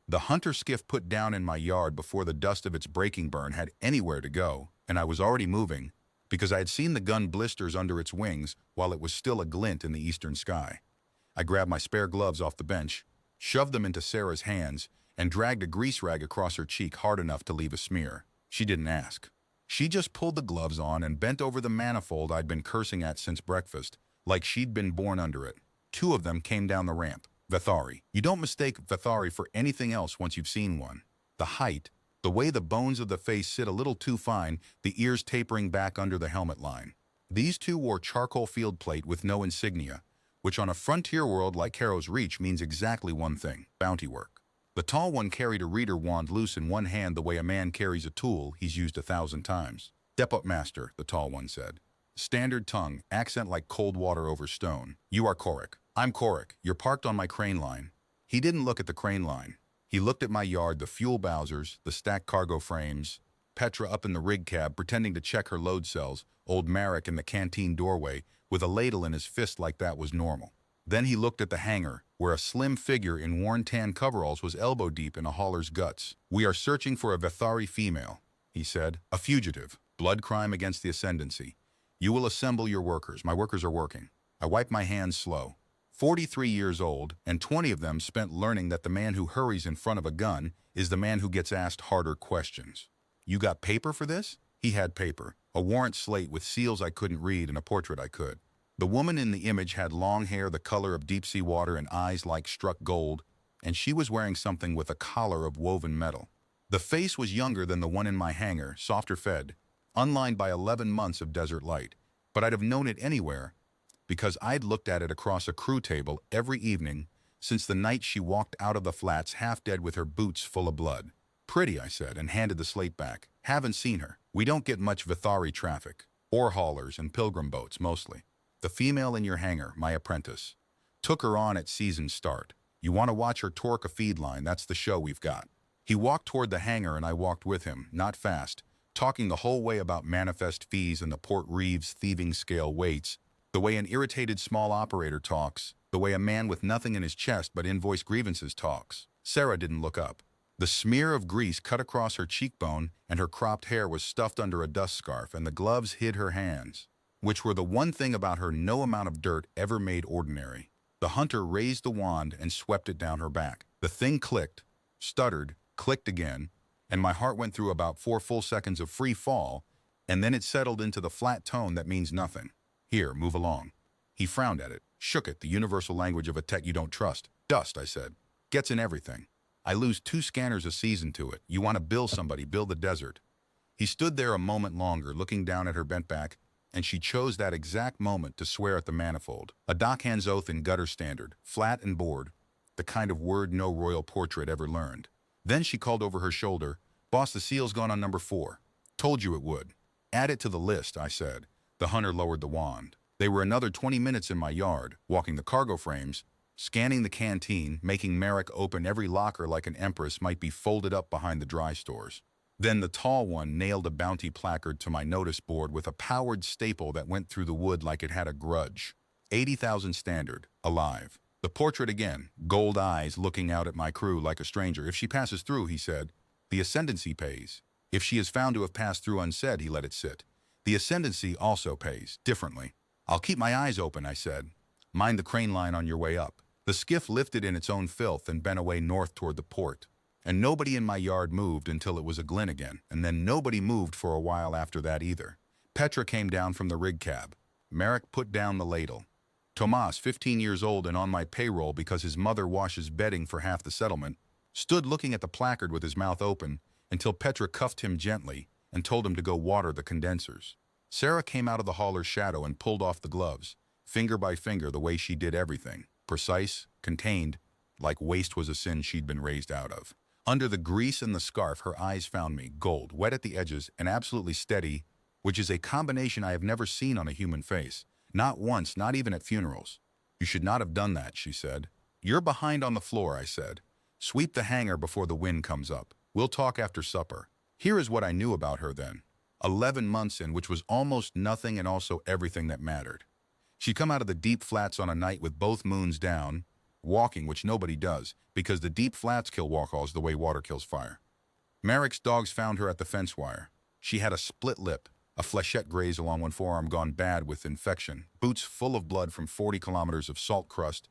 The hunter skiff put down in my yard before the dust of its braking burn had anywhere to go, and I was already moving, because I had seen the gun blisters under its wings while it was still a glint in the eastern sky. I grabbed my spare gloves off the bench, shoved them into Sarah's hands, and dragged a grease rag across her cheek hard enough to leave a smear. She didn't ask. She just pulled the gloves on and bent over the manifold I'd been cursing at since breakfast, like she'd been born under it. Two of them came down the ramp. Vethari. You don't mistake Vethari for anything else once you've seen one. The height, the way the bones of the face sit a little too fine, the ears tapering back under the helmet line. These two wore charcoal field plate with no insignia, which on a frontier world like Caro's Reach means exactly one thing: bounty work. The tall one carried a reader wand loose in one hand the way a man carries a tool he's used 1,000 times. Depot master, the tall one said. Standard tongue, accent like cold water over stone. You are Korik. I'm Korik. You're parked on my crane line. He didn't look at the crane line. He looked at my yard, the fuel bowsers, the stacked cargo frames, Petra up in the rig cab pretending to check her load cells, old Marek in the canteen doorway with a ladle in his fist like that was normal. Then he looked at the hangar, where a slim figure in worn tan coveralls was elbow deep in a hauler's guts. We are searching for a Vethari female, he said. A fugitive. Blood crime against the ascendancy. You will assemble your workers. My workers are working. I wiped my hands slow. 43 years old, and 20 of them spent learning that the man who hurries in front of a gun is the man who gets asked harder questions. You got paper for this? He had paper. A warrant slate with seals I couldn't read and a portrait I could. The woman in the image had long hair the color of deep-sea water and eyes like struck gold, and she was wearing something with a collar of woven metal. The face was younger than the one in my hangar, softer fed, unlined by 11 months of desert light, but I'd have known it anywhere, because I'd looked at it across a crew table every evening since the night she walked out of the flats half dead with her boots full of blood. Pretty, I said, and handed the slate back. Haven't seen her. We don't get much Vethari traffic. Ore haulers and pilgrim boats, mostly. The female in your hangar, my apprentice. Took her on at season start. You want to watch her torque a feed line, that's the show we've got. He walked toward the hangar and I walked with him, not fast, talking the whole way about manifest fees and the Port Reeves thieving scale weights, the way an irritated small operator talks, the way a man with nothing in his chest but invoice grievances talks. Sarah didn't look up. The smear of grease cut across her cheekbone and her cropped hair was stuffed under a dust scarf and the gloves hid her hands, which were the one thing about her no amount of dirt ever made ordinary. The hunter raised the wand and swept it down her back. The thing clicked, stuttered, clicked again, and my heart went through about 4 full seconds of free fall, and then it settled into the flat tone that means nothing. Here, move along. He frowned at it, shook it, the universal language of a tech you don't trust. Dust, I said. Gets in everything. I lose 2 scanners a season to it. You want to bill somebody, bill the desert. He stood there a moment longer, looking down at her bent back, and she chose that exact moment to swear at the manifold. A dockhand's oath in gutter standard, flat and bored, the kind of word no royal portrait ever learned. Then she called over her shoulder, Boss, the seal's gone on number 4. Told you it would. Add it to the list, I said. The hunter lowered the wand. They were another 20 minutes in my yard, walking the cargo frames, scanning the canteen, making Marek open every locker like an empress might be folded up behind the dry stores. Then the tall one nailed a bounty placard to my notice board with a powered staple that went through the wood like it had a grudge. 80,000 standard, alive. The portrait again, gold eyes looking out at my crew like a stranger. If she passes through, he said, the ascendancy pays. If she is found to have passed through unsaid, he let it sit. The ascendancy also pays, differently. I'll keep my eyes open, I said. Mind the crane line on your way up. The skiff lifted in its own filth and bent away north toward the port. And nobody in my yard moved until it was a glint again, and then nobody moved for a while after that either. Petra came down from the rig cab. Marek put down the ladle. Tomas, 15 years old and on my payroll because his mother washes bedding for half the settlement, stood looking at the placard with his mouth open until Petra cuffed him gently and told him to go water the condensers. Sarah came out of the hauler's shadow and pulled off the gloves, finger by finger the way she did everything, precise, contained, like waste was a sin she'd been raised out of. Under the grease and the scarf, her eyes found me, gold, wet at the edges, and absolutely steady, which is a combination I have never seen on a human face. Not once, not even at funerals. You should not have done that, she said. You're behind on the floor, I said. Sweep the hangar before the wind comes up. We'll talk after supper. Here is what I knew about her then. 11 months in, which was almost nothing and also everything that mattered. She'd come out of the deep flats on a night with both moons down, walking, which nobody does, because the deep flats kill walkers the way water kills fire. Merrick's dogs found her at the fence wire. She had a split lip, a flechette graze along one forearm gone bad with infection, boots full of blood from 40 kilometers of salt crust,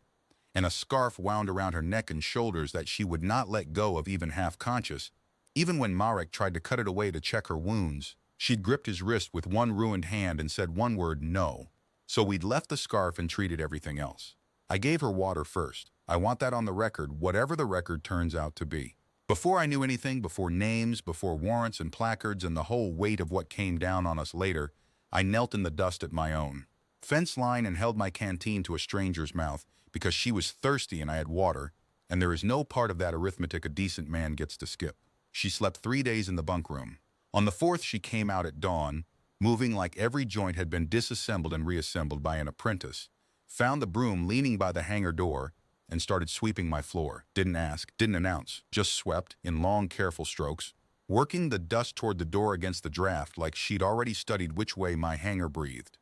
and a scarf wound around her neck and shoulders that she would not let go of even half-conscious. Even when Marek tried to cut it away to check her wounds, she'd gripped his wrist with one ruined hand and said one word, no. So we'd left the scarf and treated everything else. I gave her water first. I want that on the record, whatever the record turns out to be. Before I knew anything, before names, before warrants and placards and the whole weight of what came down on us later, I knelt in the dust at my own fence line and held my canteen to a stranger's mouth because she was thirsty and I had water, and there is no part of that arithmetic a decent man gets to skip. She slept 3 days in the bunk room. On the 4th, she came out at dawn, moving like every joint had been disassembled and reassembled by an apprentice, found the broom leaning by the hangar door, and started sweeping my floor. Didn't ask, didn't announce, just swept in long, careful strokes, working the dust toward the door against the draft like she'd already studied which way my hangar breathed.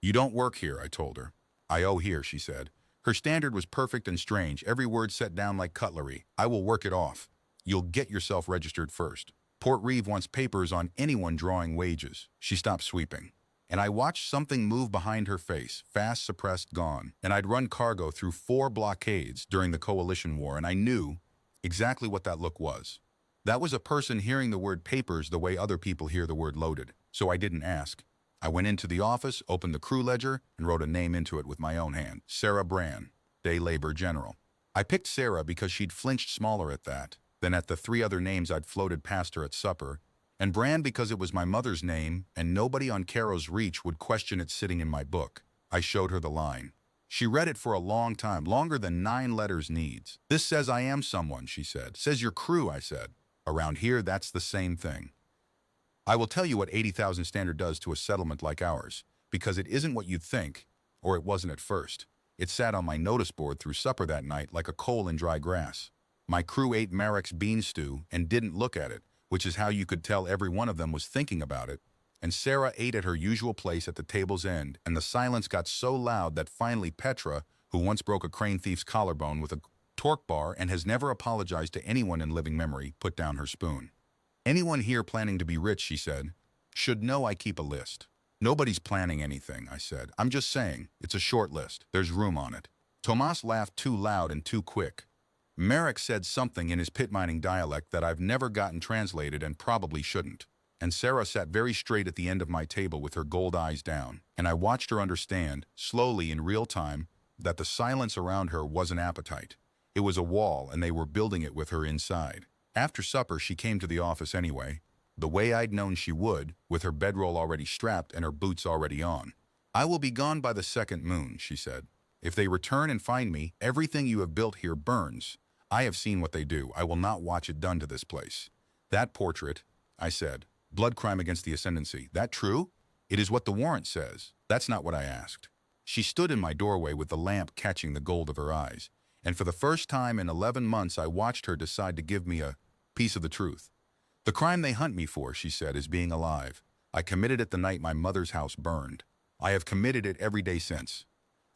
You don't work here, I told her. I owe here, she said. Her standard was perfect and strange, every word set down like cutlery. I will work it off. You'll get yourself registered first. Port Reeve wants papers on anyone drawing wages. She stopped sweeping. And I watched something move behind her face, fast, suppressed, gone. And I'd run cargo through 4 blockades during the Coalition War, and I knew exactly what that look was. That was a person hearing the word papers the way other people hear the word loaded. So I didn't ask. I went into the office, opened the crew ledger, and wrote a name into it with my own hand. Sarah Brand, Day Labor General. I picked Sarah because she'd flinched smaller at that than at the 3 other names I'd floated past her at supper, and Brand because it was my mother's name and nobody on Caro's reach would question it sitting in my book. I showed her the line. She read it for a long time, longer than 9 letters needs. This says I am someone, she said. Says your crew, I said. Around here, that's the same thing. I will tell you what 80,000 standard does to a settlement like ours, because it isn't what you'd think, or it wasn't at first. It sat on my notice board through supper that night like a coal in dry grass. My crew ate Marek's bean stew and didn't look at it, which is how you could tell every one of them was thinking about it, and Sarah ate at her usual place at the table's end, and the silence got so loud that finally Petra, who once broke a crane thief's collarbone with a torque bar and has never apologized to anyone in living memory, put down her spoon. Anyone here planning to be rich, she said, should know I keep a list. Nobody's planning anything, I said. I'm just saying, it's a short list. There's room on it. Tomas laughed too loud and too quick. Marek said something in his pit mining dialect that I've never gotten translated and probably shouldn't. And Sarah sat very straight at the end of my table with her gold eyes down, and I watched her understand, slowly in real time, that the silence around her was an appetite. It was a wall, and they were building it with her inside. After supper, she came to the office anyway, the way I'd known she would, with her bedroll already strapped and her boots already on. I will be gone by the 2nd moon, she said. If they return and find me, everything you have built here burns. I have seen what they do. I will not watch it done to this place. That portrait, I said, blood crime against the ascendancy. That true? It is what the warrant says. That's not what I asked. She stood in my doorway with the lamp catching the gold of her eyes, and for the first time in 11 months I watched her decide to give me a piece of the truth. The crime they hunt me for, she said, is being alive. I committed it the night my mother's house burned. I have committed it every day since.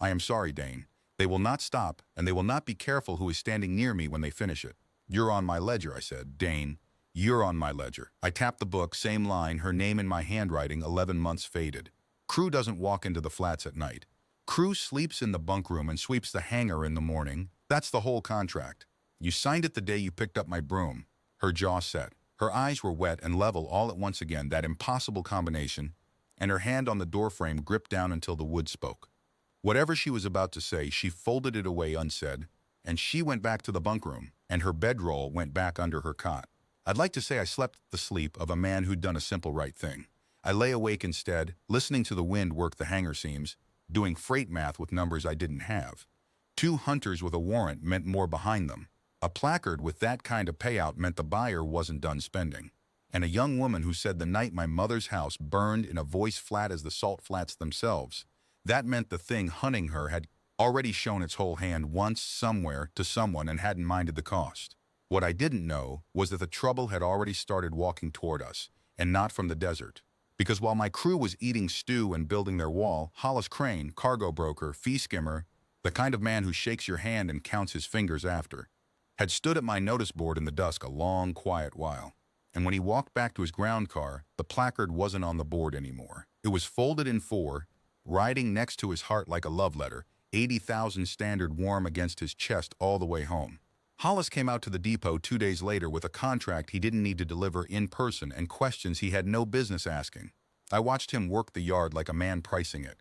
I am sorry, Dane. They will not stop, and they will not be careful who is standing near me when they finish it. You're on my ledger, I said. Dane, you're on my ledger. I tapped the book, same line, her name in my handwriting, 11 months faded. Crew doesn't walk into the flats at night. Crew sleeps in the bunk room and sweeps the hangar in the morning. That's the whole contract. You signed it the day you picked up my broom. Her jaw set. Her eyes were wet and level all at once again, that impossible combination, and her hand on the doorframe gripped down until the wood spoke. Whatever she was about to say, she folded it away unsaid, and she went back to the bunk room, and her bedroll went back under her cot. I'd like to say I slept the sleep of a man who'd done a simple right thing. I lay awake instead, listening to the wind work the hangar seams, doing freight math with numbers I didn't have. 2 hunters with a warrant meant more behind them. A placard with that kind of payout meant the buyer wasn't done spending. And a young woman who said the night my mother's house burned in a voice flat as the salt flats themselves. That meant the thing hunting her had already shown its whole hand once, somewhere, to someone and hadn't minded the cost. What I didn't know was that the trouble had already started walking toward us, and not from the desert. Because while my crew was eating stew and building their wall, Hollis Crane, cargo broker, fee skimmer, the kind of man who shakes your hand and counts his fingers after, had stood at my notice board in the dusk a long, quiet while. And when he walked back to his ground car, the placard wasn't on the board anymore. It was folded in four, riding next to his heart like a love letter, 80,000 standard warm against his chest all the way home. Hollis came out to the depot 2 days later with a contract he didn't need to deliver in person and questions he had no business asking. I watched him work the yard like a man pricing it.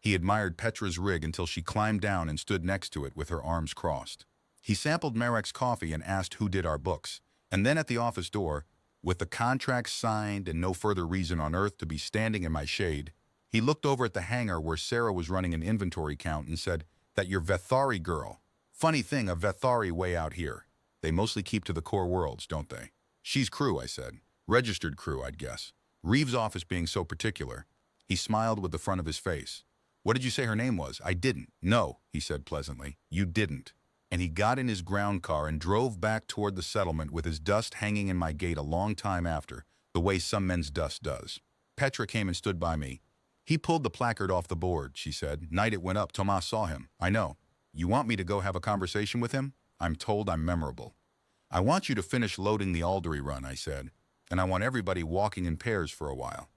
He admired Petra's rig until she climbed down and stood next to it with her arms crossed. He sampled Marek's coffee and asked who did our books. And then at the office door, with the contract signed and no further reason on earth to be standing in my shade, he looked over at the hangar where Sarah was running an inventory count and said, "That your Vethari girl. Funny thing, a Vethari way out here. They mostly keep to the core worlds, don't they?" "She's crew," I said. "Registered crew, I'd guess. Reeves' office being so particular." He smiled with the front of his face. "What did you say her name was?" "I didn't." "No," he said pleasantly. "You didn't." And he got in his ground car and drove back toward the settlement with his dust hanging in my gate a long time after, the way some men's dust does. Petra came and stood by me. "He pulled the placard off the board," she said. "Night it went up, Tomas saw him." "I know. You want me to go have a conversation with him?" "I'm told I'm memorable." "I want you to finish loading the Aldery run," I said. "And I want everybody walking in pairs for a while."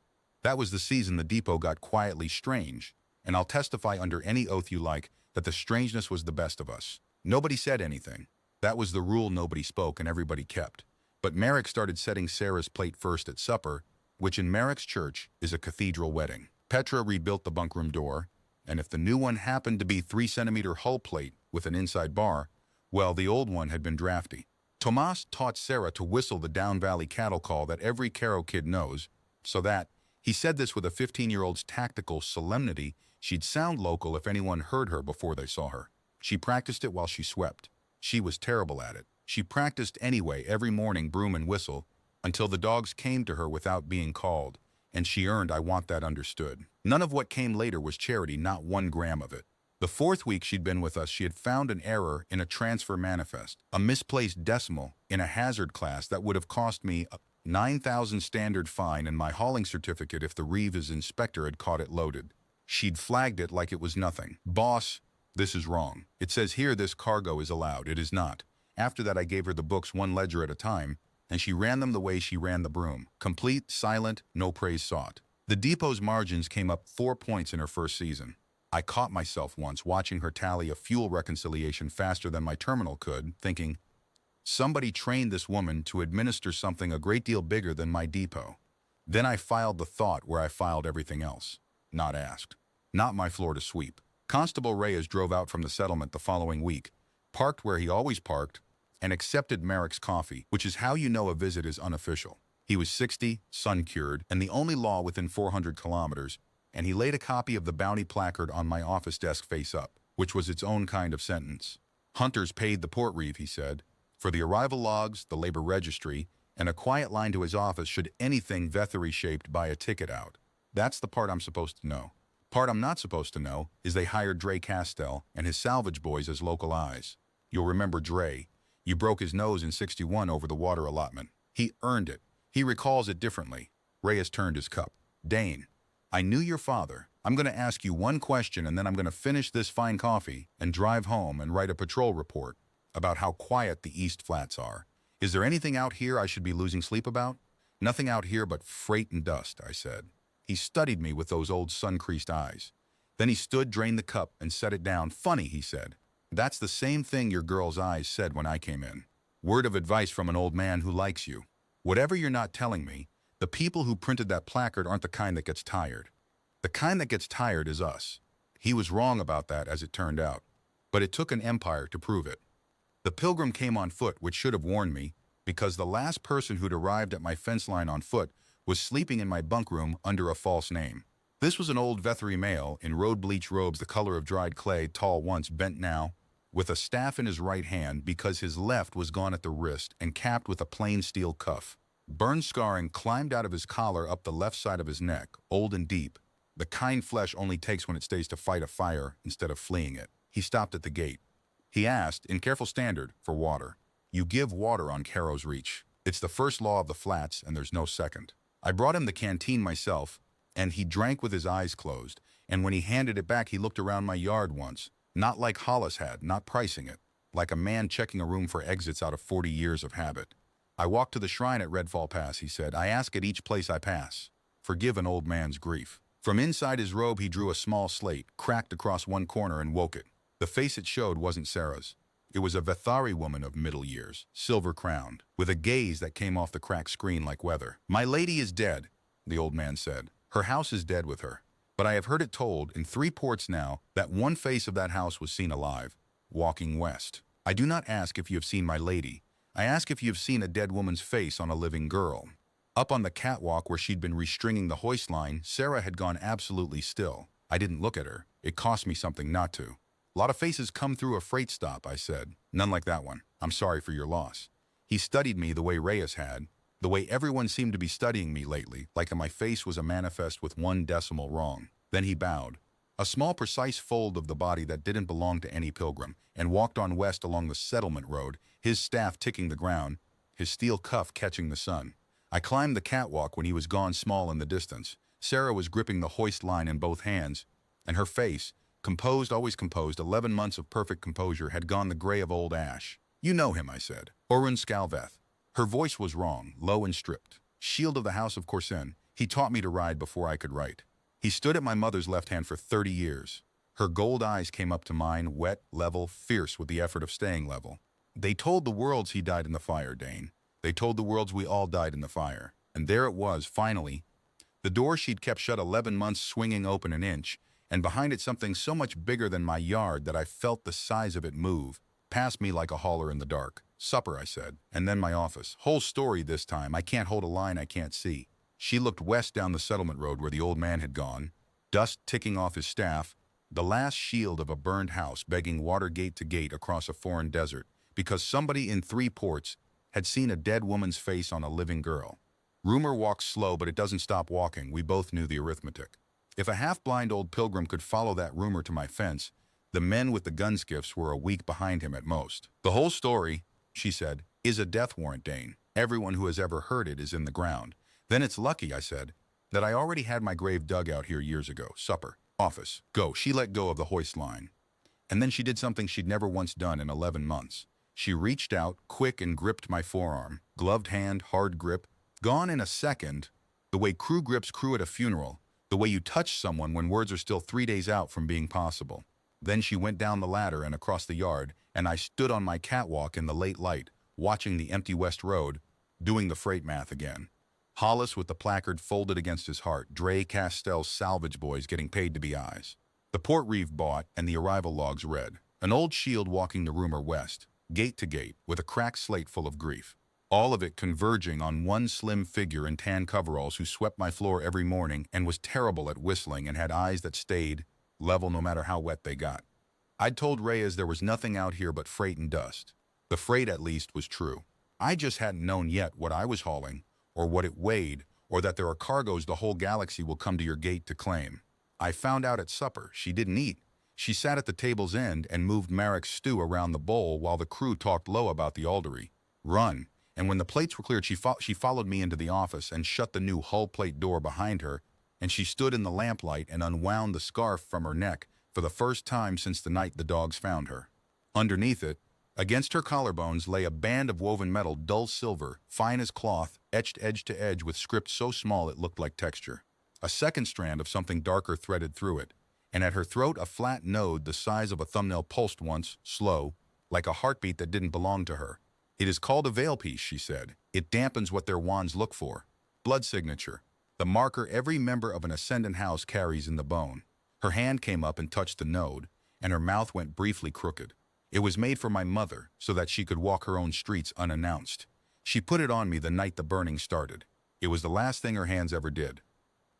That was the season the depot got quietly strange, and I'll testify under any oath you like that the strangeness was the best of us. Nobody said anything. That was the rule nobody spoke and everybody kept. But Marek started setting Sarah's plate first at supper, which in Marek's church is a cathedral wedding. Petra rebuilt the bunkroom door, and if the new one happened to be 3-centimeter hull plate with an inside bar, well, the old one had been drafty. Tomas taught Sarah to whistle the Down Valley cattle call that every Caro kid knows, so that, he said this with a 15-year-old's tactical solemnity, she'd sound local if anyone heard her before they saw her. She practiced it while she swept. She was terrible at it. She practiced anyway every morning, broom and whistle, until the dogs came to her without being called, and she earned "I want that understood." None of what came later was charity, not 1 gram of it. The 4th week she'd been with us, she had found an error in a transfer manifest, a misplaced decimal in a hazard class that would have cost me a 9,000 standard fine and my hauling certificate if the Reeves inspector had caught it loaded. She'd flagged it like it was nothing. "Boss, this is wrong. It says here this cargo is allowed. It is not." After that I gave her the books 1 ledger at a time, and she ran them the way she ran the broom. Complete, silent, no praise sought. The depot's margins came up 4 points in her first season. I caught myself once watching her tally a fuel reconciliation faster than my terminal could, thinking, somebody trained this woman to administer something a great deal bigger than my depot. Then I filed the thought where I filed everything else. Not asked. Not my floor to sweep. Constable Reyes drove out from the settlement the following week, parked where he always parked, and accepted Marek's coffee, which is how you know a visit is unofficial. He was 60, sun-cured, and the only law within 400 kilometers, and he laid a copy of the bounty placard on my office desk face up, which was its own kind of sentence. "Hunters paid the port reeve," he said, "for the arrival logs, the labor registry, and a quiet line to his office should anything Vethary-shaped buy a ticket out." That's the part I'm supposed to know. Part I'm not supposed to know is they hired Dre Castell and his salvage boys as local eyes. You'll remember Dre. You broke his nose in '61 over the water allotment. He earned it. He recalls it differently. Reyes turned his cup. "Dane, I knew your father. I'm going to ask you one question and then I'm going to finish this fine coffee and drive home and write a patrol report about how quiet the East Flats are. Is there anything out here I should be losing sleep about?" "Nothing out here but freight and dust," I said. He studied me with those old sun-creased eyes. Then he stood, drained the cup, and set it down. "Funny," he said. "That's the same thing your girl's eyes said when I came in. Word of advice from an old man who likes you. Whatever you're not telling me, the people who printed that placard aren't the kind that gets tired. The kind that gets tired is us." He was wrong about that, as it turned out. But it took an empire to prove it. The pilgrim came on foot, which should have warned me, because the last person who'd arrived at my fence line on foot was sleeping in my bunkroom under a false name. This was an old Vethary male in road-bleach robes the color of dried clay, tall once, bent now, with a staff in his right hand because his left was gone at the wrist and capped with a plain steel cuff. Burn scarring climbed out of his collar up the left side of his neck, old and deep, the kind flesh only takes when it stays to fight a fire instead of fleeing it. He stopped at the gate. He asked, in careful standard, for water. You give water on Caro's Reach. It's the first law of the flats, and there's no second. I brought him the canteen myself, and he drank with his eyes closed, and when he handed it back he looked around my yard once, Not like Hollis had, not pricing it. Like a man checking a room for exits out of 40 years of habit. I walk to the shrine at Redfall Pass, he said. I ask at each place I pass. Forgive an old man's grief. From inside his robe he drew a small slate, cracked across one corner and woke it. The face it showed wasn't Sarah's. It was a Vethari woman of middle years, silver-crowned, with a gaze that came off the cracked screen like weather. My lady is dead, the old man said. Her house is dead with her. But I have heard it told in 3 ports now that one face of that house was seen alive, walking west. I do not ask if you have seen my lady. I ask if you have seen a dead woman's face on a living girl. Up on the catwalk where she'd been restringing the hoist line, Sarah had gone absolutely still. I didn't look at her. It cost me something not to. A lot of faces come through a freight stop, I said. None like that one. I'm sorry for your loss. He studied me the way Reyes had, the way everyone seemed to be studying me lately, like my face was a manifest with 1 decimal wrong. Then he bowed, a small precise fold of the body that didn't belong to any pilgrim, and walked on west along the settlement road, his staff ticking the ground, his steel cuff catching the sun. I climbed the catwalk when he was gone small in the distance. Sarah was gripping the hoist line in both hands, and her face, composed, always composed, 11 months of perfect composure, had gone the gray of old ash. You know him, I said. Orun Skalveth. Her voice was wrong, low and stripped. Shield of the House of Corsen. He taught me to ride before I could write. He stood at my mother's left hand for 30 years. Her gold eyes came up to mine, wet, level, fierce with the effort of staying level. They told the worlds he died in the fire, Dane. They told the worlds we all died in the fire. And there it was, finally. The door she'd kept shut 11 months swinging open an inch, and behind it something so much bigger than my yard that I felt the size of it move, past me like a hauler in the dark. Supper, I said, and then my office. Whole story this time. I can't hold a line I can't see. She looked west down the settlement road where the old man had gone, dust ticking off his staff, the last shield of a burned house begging water gate to gate across a foreign desert, because somebody in 3 ports had seen a dead woman's face on a living girl. Rumor walks slow, but it doesn't stop walking. We both knew the arithmetic. If a half-blind old pilgrim could follow that rumor to my fence, the men with the gun skiffs were a week behind him at most. The whole story, she said, is a death warrant, Dane. Everyone who has ever heard it is in the ground. Then it's lucky, I said, that I already had my grave dug out here years ago. Supper. Office. Go. She let go of the hoist line. And then she did something she'd never once done in 11 months. She reached out, quick, and gripped my forearm. Gloved hand, hard grip. Gone in a second. The way crew grips crew at a funeral. The way you touch someone when words are still 3 days out from being possible. Then she went down the ladder and across the yard, and I stood on my catwalk in the late light, watching the empty West Road, doing the freight math again. Hollis with the placard folded against his heart, Dre Castell's salvage boys getting paid to be eyes. The port reeve bought and the arrival logs read. An old shield walking the rumor west, gate to gate, with a cracked slate full of grief. All of it converging on one slim figure in tan coveralls who swept my floor every morning and was terrible at whistling and had eyes that stayed level no matter how wet they got. I'd told Reyes there was nothing out here but freight and dust. The freight, at least, was true. I just hadn't known yet what I was hauling, or what it weighed, or that there are cargoes the whole galaxy will come to your gate to claim. I found out at supper. She didn't eat. She sat at the table's end and moved Marek's stew around the bowl while the crew talked low about the aldery. Run. And when the plates were cleared, she followed me into the office and shut the new hull plate door behind her, and she stood in the lamplight and unwound the scarf from her neck for the first time since the night the dogs found her. Underneath it, against her collarbones, lay a band of woven metal, dull silver, fine as cloth, etched edge to edge with script so small it looked like texture. A second strand of something darker threaded through it, and at her throat a flat node the size of a thumbnail pulsed once, slow, like a heartbeat that didn't belong to her. It is called a veil piece, she said. It dampens what their wands look for. Blood signature, the marker every member of an ascendant house carries in the bone. Her hand came up and touched the node, and her mouth went briefly crooked. It was made for my mother, so that she could walk her own streets unannounced. She put it on me the night the burning started. It was the last thing her hands ever did.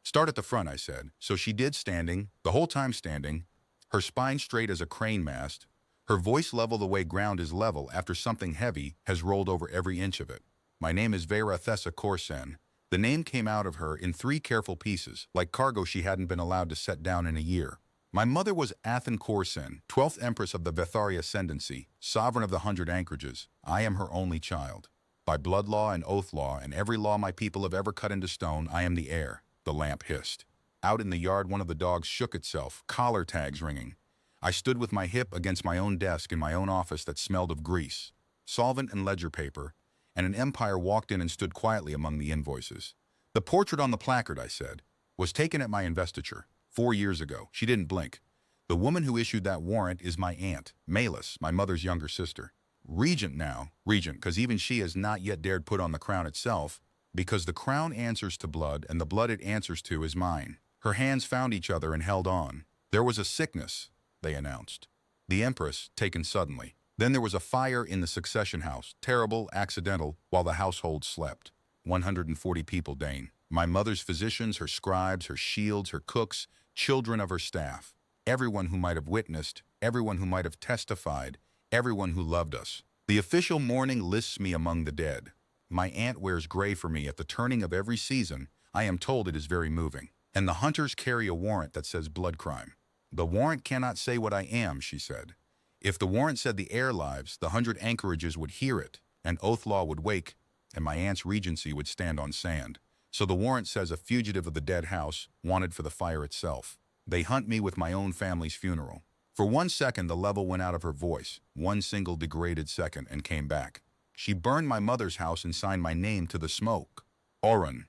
Start at the front, I said. So she did, standing, the whole time standing, her spine straight as a crane mast, her voice level the way ground is level after something heavy has rolled over every inch of it. My name is Vera Thessa Corsen. The name came out of her in 3 careful pieces, like cargo she hadn't been allowed to set down in a year. My mother was Athen Corsen, 12th Empress of the Vethari Ascendancy, sovereign of the 100 anchorages. I am her only child. By blood law and oath law and every law my people have ever cut into stone, I am the heir. The lamp hissed. Out in the yard, one of the dogs shook itself, collar tags ringing. I stood with my hip against my own desk in my own office that smelled of grease, solvent and ledger paper, and an umpire walked in and stood quietly among the invoices. "The portrait on the placard," I said, "was taken at my investiture 4 years ago." She didn't blink. "The woman who issued that warrant is my aunt, Malis, my mother's younger sister. Regent now, regent, because even she has not yet dared put on the crown itself, because the crown answers to blood, and the blood it answers to is mine." Her hands found each other and held on. "There was a sickness," they announced. "The Empress, taken suddenly. Then there was a fire in the succession house, terrible, accidental, while the household slept. 140 people, Dane. My mother's physicians, her scribes, her shields, her cooks, children of her staff. Everyone who might have witnessed, everyone who might have testified, everyone who loved us. The official mourning lists me among the dead. My aunt wears gray for me at the turning of every season. I am told it is very moving. And the hunters carry a warrant that says blood crime. The warrant cannot say what I am," she said. "If the warrant said the air lives, the 100 anchorages would hear it, and Oathlaw would wake, and my aunt's regency would stand on sand. So the warrant says a fugitive of the dead house, wanted for the fire itself. They hunt me with my own family's funeral." For 1 second the level went out of her voice, one single degraded second, and came back. "She burned my mother's house and signed my name to the smoke. Oren."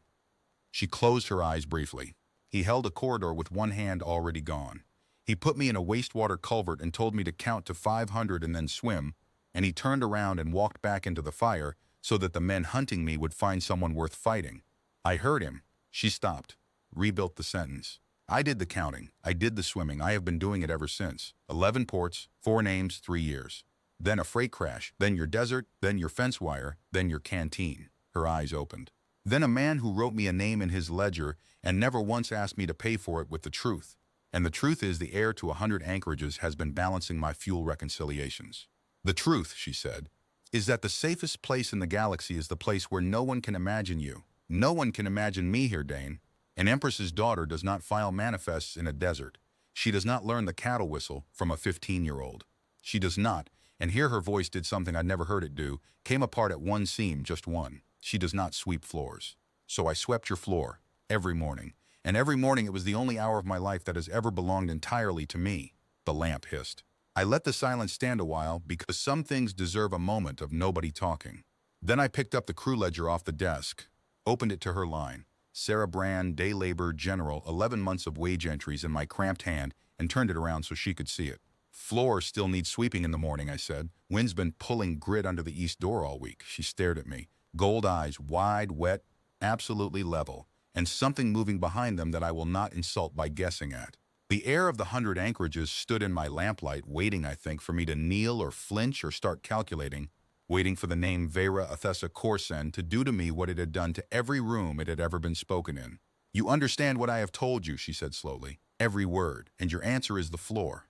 She closed her eyes briefly. He held a corridor with one hand already gone. He put me in a wastewater culvert and told me to count to 500 and then swim, and he turned around and walked back into the fire so that the men hunting me would find someone worth fighting. I heard him. She stopped, rebuilt the sentence. "I did the counting. I did the swimming. I have been doing it ever since. 11 ports, 4 names, 3 years. Then a freight crash, then your desert, then your fence wire, then your canteen." Her eyes opened. "Then a man who wrote me a name in his ledger and never once asked me to pay for it with the truth. And the truth is the heir to 100 anchorages has been balancing my fuel reconciliations. The truth," she said, "is that the safest place in the galaxy is the place where no one can imagine you. No one can imagine me here, Dane. An empress's daughter does not file manifests in a desert. She does not learn the cattle whistle from a 15-year-old. She does not," and here her voice did something I'd never heard it do, came apart at one seam, just one. "She does not sweep floors. So I swept your floor, every morning. And every morning it was the only hour of my life that has ever belonged entirely to me." The lamp hissed. I let the silence stand a while because some things deserve a moment of nobody talking. Then I picked up the crew ledger off the desk, opened it to her line. Sarah Brand, day labor, general, 11 months of wage entries in my cramped hand, and turned it around so she could see it. "Floor still needs sweeping in the morning," I said. "Wind's been pulling grit under the east door all week." She stared at me. Gold eyes, wide, wet, absolutely level, and something moving behind them that I will not insult by guessing at. The heir of the 100 anchorages stood in my lamplight, waiting, I think, for me to kneel or flinch or start calculating, waiting for the name Vera Athesa Corsen to do to me what it had done to every room it had ever been spoken in. "You understand what I have told you," she said slowly. "Every word, and your answer is the floor."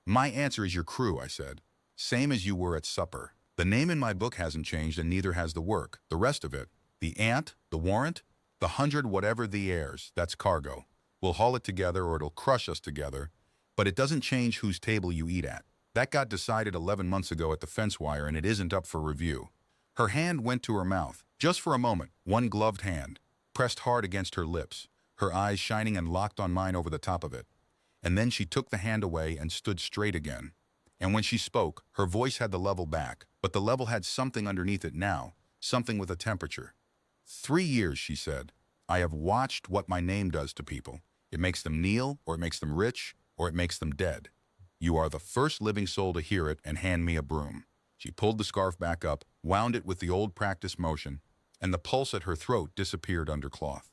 "My answer is your crew," I said. "Same as you were at supper. The name in my book hasn't changed, and neither has the work. The rest of it, the aunt, the warrant, the 100 whatever the heirs, that's cargo. We'll haul it together or it'll crush us together, but it doesn't change whose table you eat at. That got decided 11 months ago at the fence wire, and it isn't up for review." Her hand went to her mouth, just for a moment, one gloved hand, pressed hard against her lips, her eyes shining and locked on mine over the top of it. And then she took the hand away and stood straight again. And when she spoke, her voice had the level back, but the level had something underneath it now, something with a temperature. 3 years, she said. I have watched what my name does to people. It makes them kneel, or it makes them rich, or it makes them dead. You are the first living soul to hear it and hand me a broom. She pulled the scarf back up, wound it with the old practice motion, and the pulse at her throat disappeared under cloth.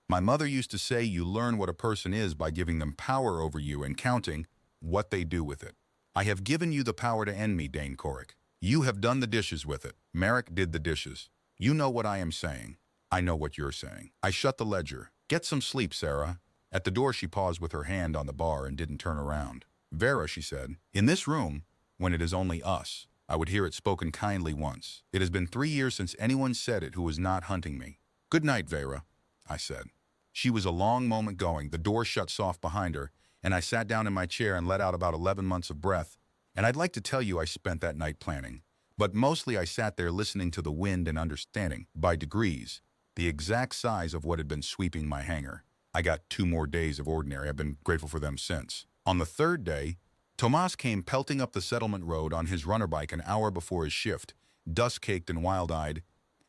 My mother used to say you learn what a person is by giving them power over you and counting what they do with it. I have given you the power to end me, Dane Coric. You have done the dishes with it. Merrick did the dishes. You know what I am saying. I know what you're saying. I shut the ledger. Get some sleep, Sarah. At the door she paused with her hand on the bar and didn't turn around. Vera, she said, in this room, when it is only us, I would hear it spoken kindly once. It has been 3 years since anyone said it who was not hunting me. Good night, Vera, I said. She was a long moment going. The door shut soft behind her, and I sat down in my chair and let out about 11 months of breath. And I'd like to tell you I spent that night planning. But mostly I sat there listening to the wind and understanding, by degrees, the exact size of what had been sweeping my hangar. I got 2 more days of ordinary. I've been grateful for them since. On the 3rd day, Tomas came pelting up the settlement road on his runner bike an hour before his shift, dust-caked and wild-eyed,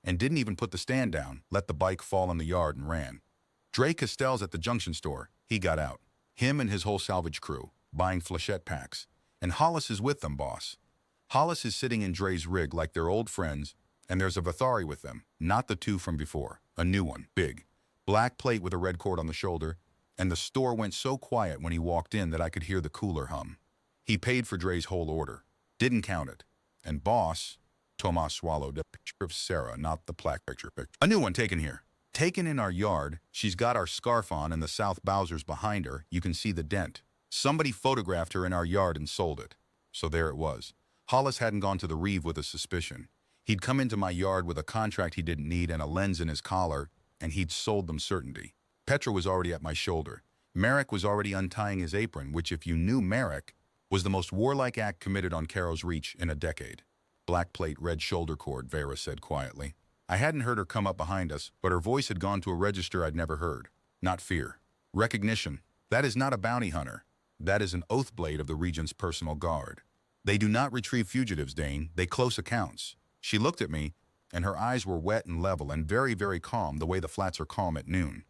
and didn't even put the stand down, let the bike fall in the yard and ran. Dre Castell's at the junction store. He got out. Him and his whole salvage crew, buying flechette packs. And Hollis is with them, boss. Hollis is sitting in Dre's rig like they're old friends, and there's a Vathari with them, not the two from before. A new one, big. Black plate with a red cord on the shoulder, and the store went so quiet when he walked in that I could hear the cooler hum. He paid for Dre's whole order. Didn't count it. And boss, Tomas swallowed a picture of Sarah, not the plaque picture. A new one taken here. Taken in our yard. She's got our scarf on and the South Bowser's behind her. You can see the dent. Somebody photographed her in our yard and sold it. So there it was. Hollis hadn't gone to the Reeve with a suspicion. He'd come into my yard with a contract he didn't need and a lens in his collar, and he'd sold them certainty. Petra was already at my shoulder. Merrick was already untying his apron, which, if you knew Merrick, was the most warlike act committed on Caro's Reach in a decade. Black plate, red shoulder cord, Vera said quietly. I hadn't heard her come up behind us, but her voice had gone to a register I'd never heard. Not fear. Recognition. That is not a bounty hunter. That is an oath blade of the Regent's personal guard. They do not retrieve fugitives, Dane. They close accounts. She looked at me, and her eyes were wet and level and very, very calm, the way the flats are calm at noon.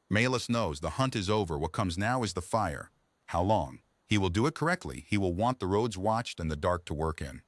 Malus knows the hunt is over. What comes now is the fire. How long? He will do it correctly. He will want the roads watched and the dark to work in.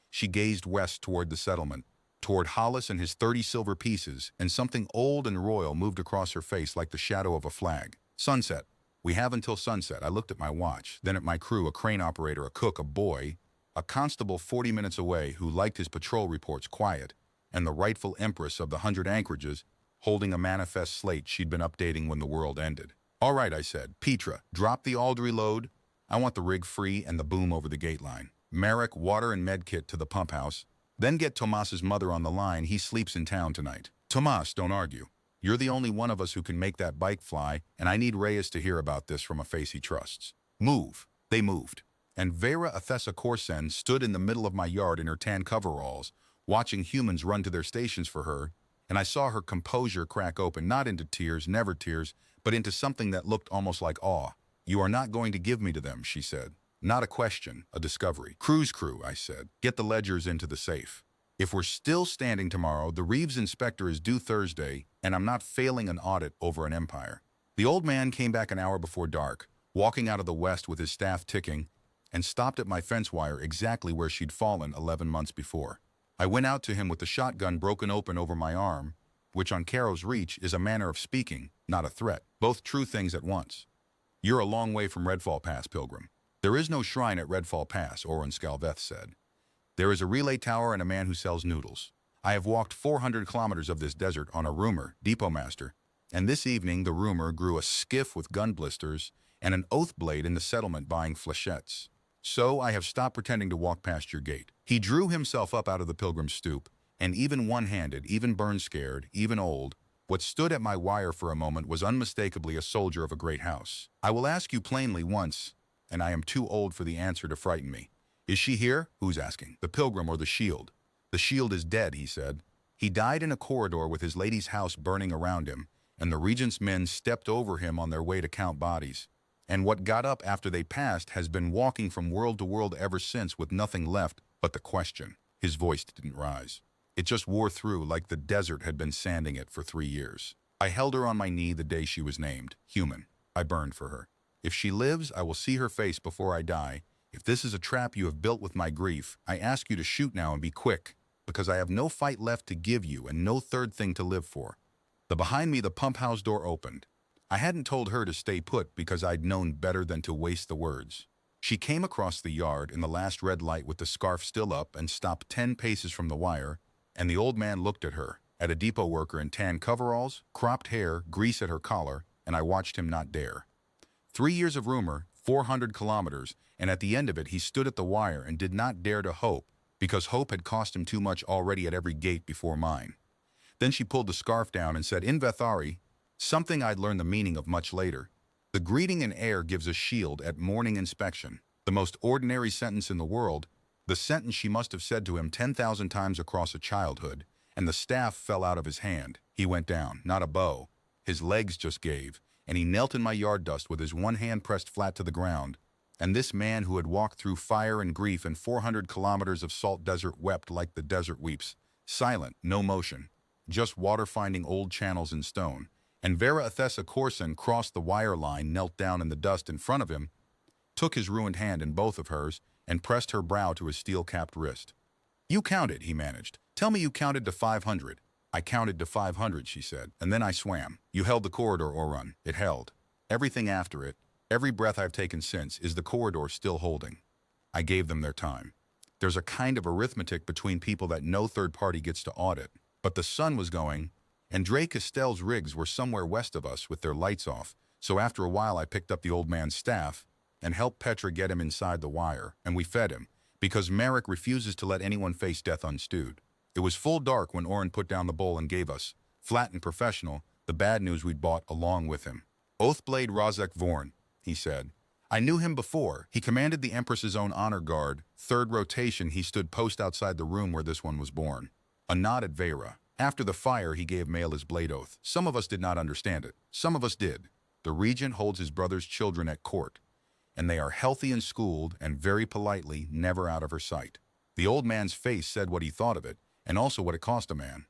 She gazed west toward the settlement, toward Hollis and his 30 silver pieces, and something old and royal moved across her face like the shadow of a flag. Sunset. We have until sunset. I looked at my watch, then at my crew, a crane operator, a cook, a boy, a constable 40 minutes away who liked his patrol reports quiet, and the rightful empress of the 100 anchorages, holding a manifest slate she'd been updating when the world ended. All right, I said. Petra, drop the Aldry load. I want the rig free and the boom over the gate line. Merrick, water and med kit to the pump house. Then get Tomas's mother on the line. He sleeps in town tonight. Tomas, don't argue. You're the only one of us who can make that bike fly, and I need Reyes to hear about this from a face he trusts. Move. They moved. And Vera Athesa Corsen stood in the middle of my yard in her tan coveralls, watching humans run to their stations for her, and I saw her composure crack open, not into tears, never tears, but into something that looked almost like awe. You are not going to give me to them, she said. Not a question, a discovery. Cruise crew, I said. Get the ledgers into the safe. If we're still standing tomorrow, the Reeves inspector is due Thursday, and I'm not failing an audit over an empire. The old man came back an hour before dark, walking out of the west with his staff ticking, and stopped at my fence wire exactly where she'd fallen 11 months before. I went out to him with the shotgun broken open over my arm, which on Caro's Reach is a manner of speaking, not a threat. Both true things at once. You're a long way from Redfall Pass, Pilgrim. There is no shrine at Redfall Pass, Oren Skalveth said. There is a relay tower and a man who sells noodles. I have walked 400 kilometers of this desert on a rumor, Depot Master, and this evening the rumor grew a skiff with gun blisters and an oath blade in the settlement buying flechettes. So I have stopped pretending to walk past your gate. He drew himself up out of the pilgrim's stoop, and even one-handed, even burn-scared, even old, what stood at my wire for a moment was unmistakably a soldier of a great house. I will ask you plainly once, and I am too old for the answer to frighten me. Is she here? Who's asking? The pilgrim or the shield? The shield is dead, he said. He died in a corridor with his lady's house burning around him, and the regent's men stepped over him on their way to count bodies. And what got up after they passed has been walking from world to world ever since with nothing left but the question. His voice didn't rise. It just wore through like the desert had been sanding it for 3 years. I held her on my knee the day she was named, human. I burned for her. If she lives, I will see her face before I die. If this is a trap you have built with my grief, I ask you to shoot now and be quick, because I have no fight left to give you and no third thing to live for. Behind me, the pump house door opened. I hadn't told her to stay put because I'd known better than to waste the words. She came across the yard in the last red light with the scarf still up and stopped 10 paces from the wire, and the old man looked at her, at a depot worker in tan coveralls, cropped hair, grease at her collar, and I watched him not dare. 3 years of rumor, 400 kilometers, and at the end of it he stood at the wire and did not dare to hope, because hope had cost him too much already at every gate before mine. Then she pulled the scarf down and said, "In Vethari," something I'd learned the meaning of much later. The greeting in air gives a shield at morning inspection. The most ordinary sentence in the world, the sentence she must have said to him 10,000 times across a childhood, and the staff fell out of his hand. He went down, not a bow. His legs just gave, and he knelt in my yard dust with his one hand pressed flat to the ground, And this man who had walked through fire and grief and 400 kilometers of salt desert wept like the desert weeps, silent, no motion, just water finding old channels in stone. And Vera Athesa Corson crossed the wire line, knelt down in the dust in front of him, took his ruined hand in both of hers, and pressed her brow to his steel-capped wrist. "You counted," he managed. "Tell me you counted to 500. "I counted to 500, she said, "and then I swam." "You held the corridor, Orun." "It held. Everything after it, every breath I've taken since, is the corridor still holding." I gave them their time. There's a kind of arithmetic between people that no third party gets to audit. But the sun was going, and Dre Castell's rigs were somewhere west of us with their lights off, so after a while I picked up the old man's staff and helped Petra get him inside the wire, and we fed him, because Merrick refuses to let anyone face death unstewed. It was full dark when Orun put down the bowl and gave us, flat and professional, the bad news we'd bought along with him. "Oathblade Rozek Vorn," he said. "I knew him before. He commanded the Empress's own honor guard. Third rotation, he stood post outside the room where this one was born." A nod at Vera. "After the fire, he gave Mael his blade oath. Some of us did not understand it. Some of us did. The regent holds his brother's children at court, and they are healthy and schooled, and very politely, never out of her sight." The old man's face said what he thought of it, and also what it cost a man.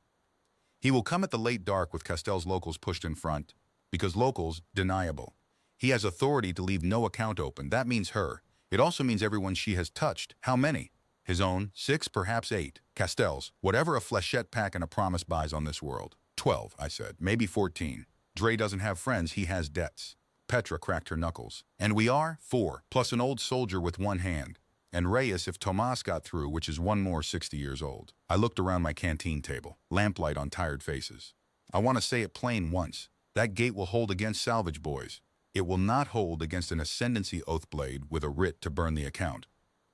"He will come at the late dark with Castell's locals pushed in front, because locals, deniable. He has authority to leave no account open. That means her. It also means everyone she has touched. How many? His own, 6, perhaps 8. Castell's, whatever a flechette pack and a promise buys on this world. 12, I said, maybe 14. Dre doesn't have friends, he has debts." Petra cracked her knuckles. "And we are 4, plus an old soldier with one hand. And Reyes if Tomas got through, which is one more 60 years old." I looked around my canteen table, lamplight on tired faces. "I want to say it plain once. That gate will hold against salvage boys. It will not hold against an ascendancy oathblade with a writ to burn the account.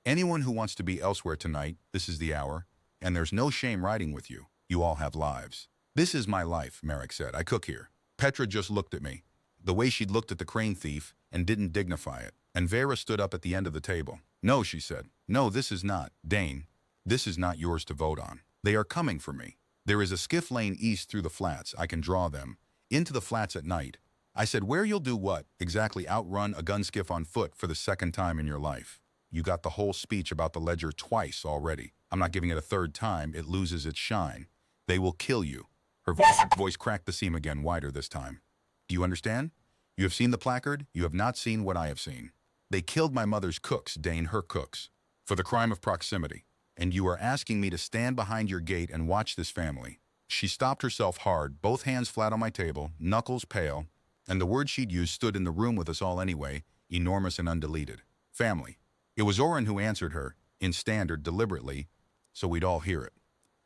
Anyone who wants to be elsewhere tonight, this is the hour, and there's no shame riding with you. You all have lives." "This is my life," Merrick said. "I cook here." Petra just looked at me, the way she'd looked at the crane thief, and didn't dignify it. And Vera stood up at the end of the table. "No," she said. "No, this is not. Dane, this is not yours to vote on. They are coming for me. There is a skiff lane east through the flats. I can draw them. Into the flats at night." I said, "Where you'll do what? Exactly outrun a gun skiff on foot for the second time in your life. You got the whole speech about the ledger twice already. I'm not giving it a third time. It loses its shine. They will kill you." Her voice cracked the seam again, wider this time. "Do you understand? You have seen the placard. You have not seen what I have seen. They killed my mother's cooks, Dane, her cooks, for the crime of proximity. And you are asking me to stand behind your gate and watch this family." She stopped herself hard, both hands flat on my table, knuckles pale, and the word she'd used stood in the room with us all anyway, enormous and undeleted. "Family." It was Orun who answered her, in standard, deliberately, so we'd all hear it.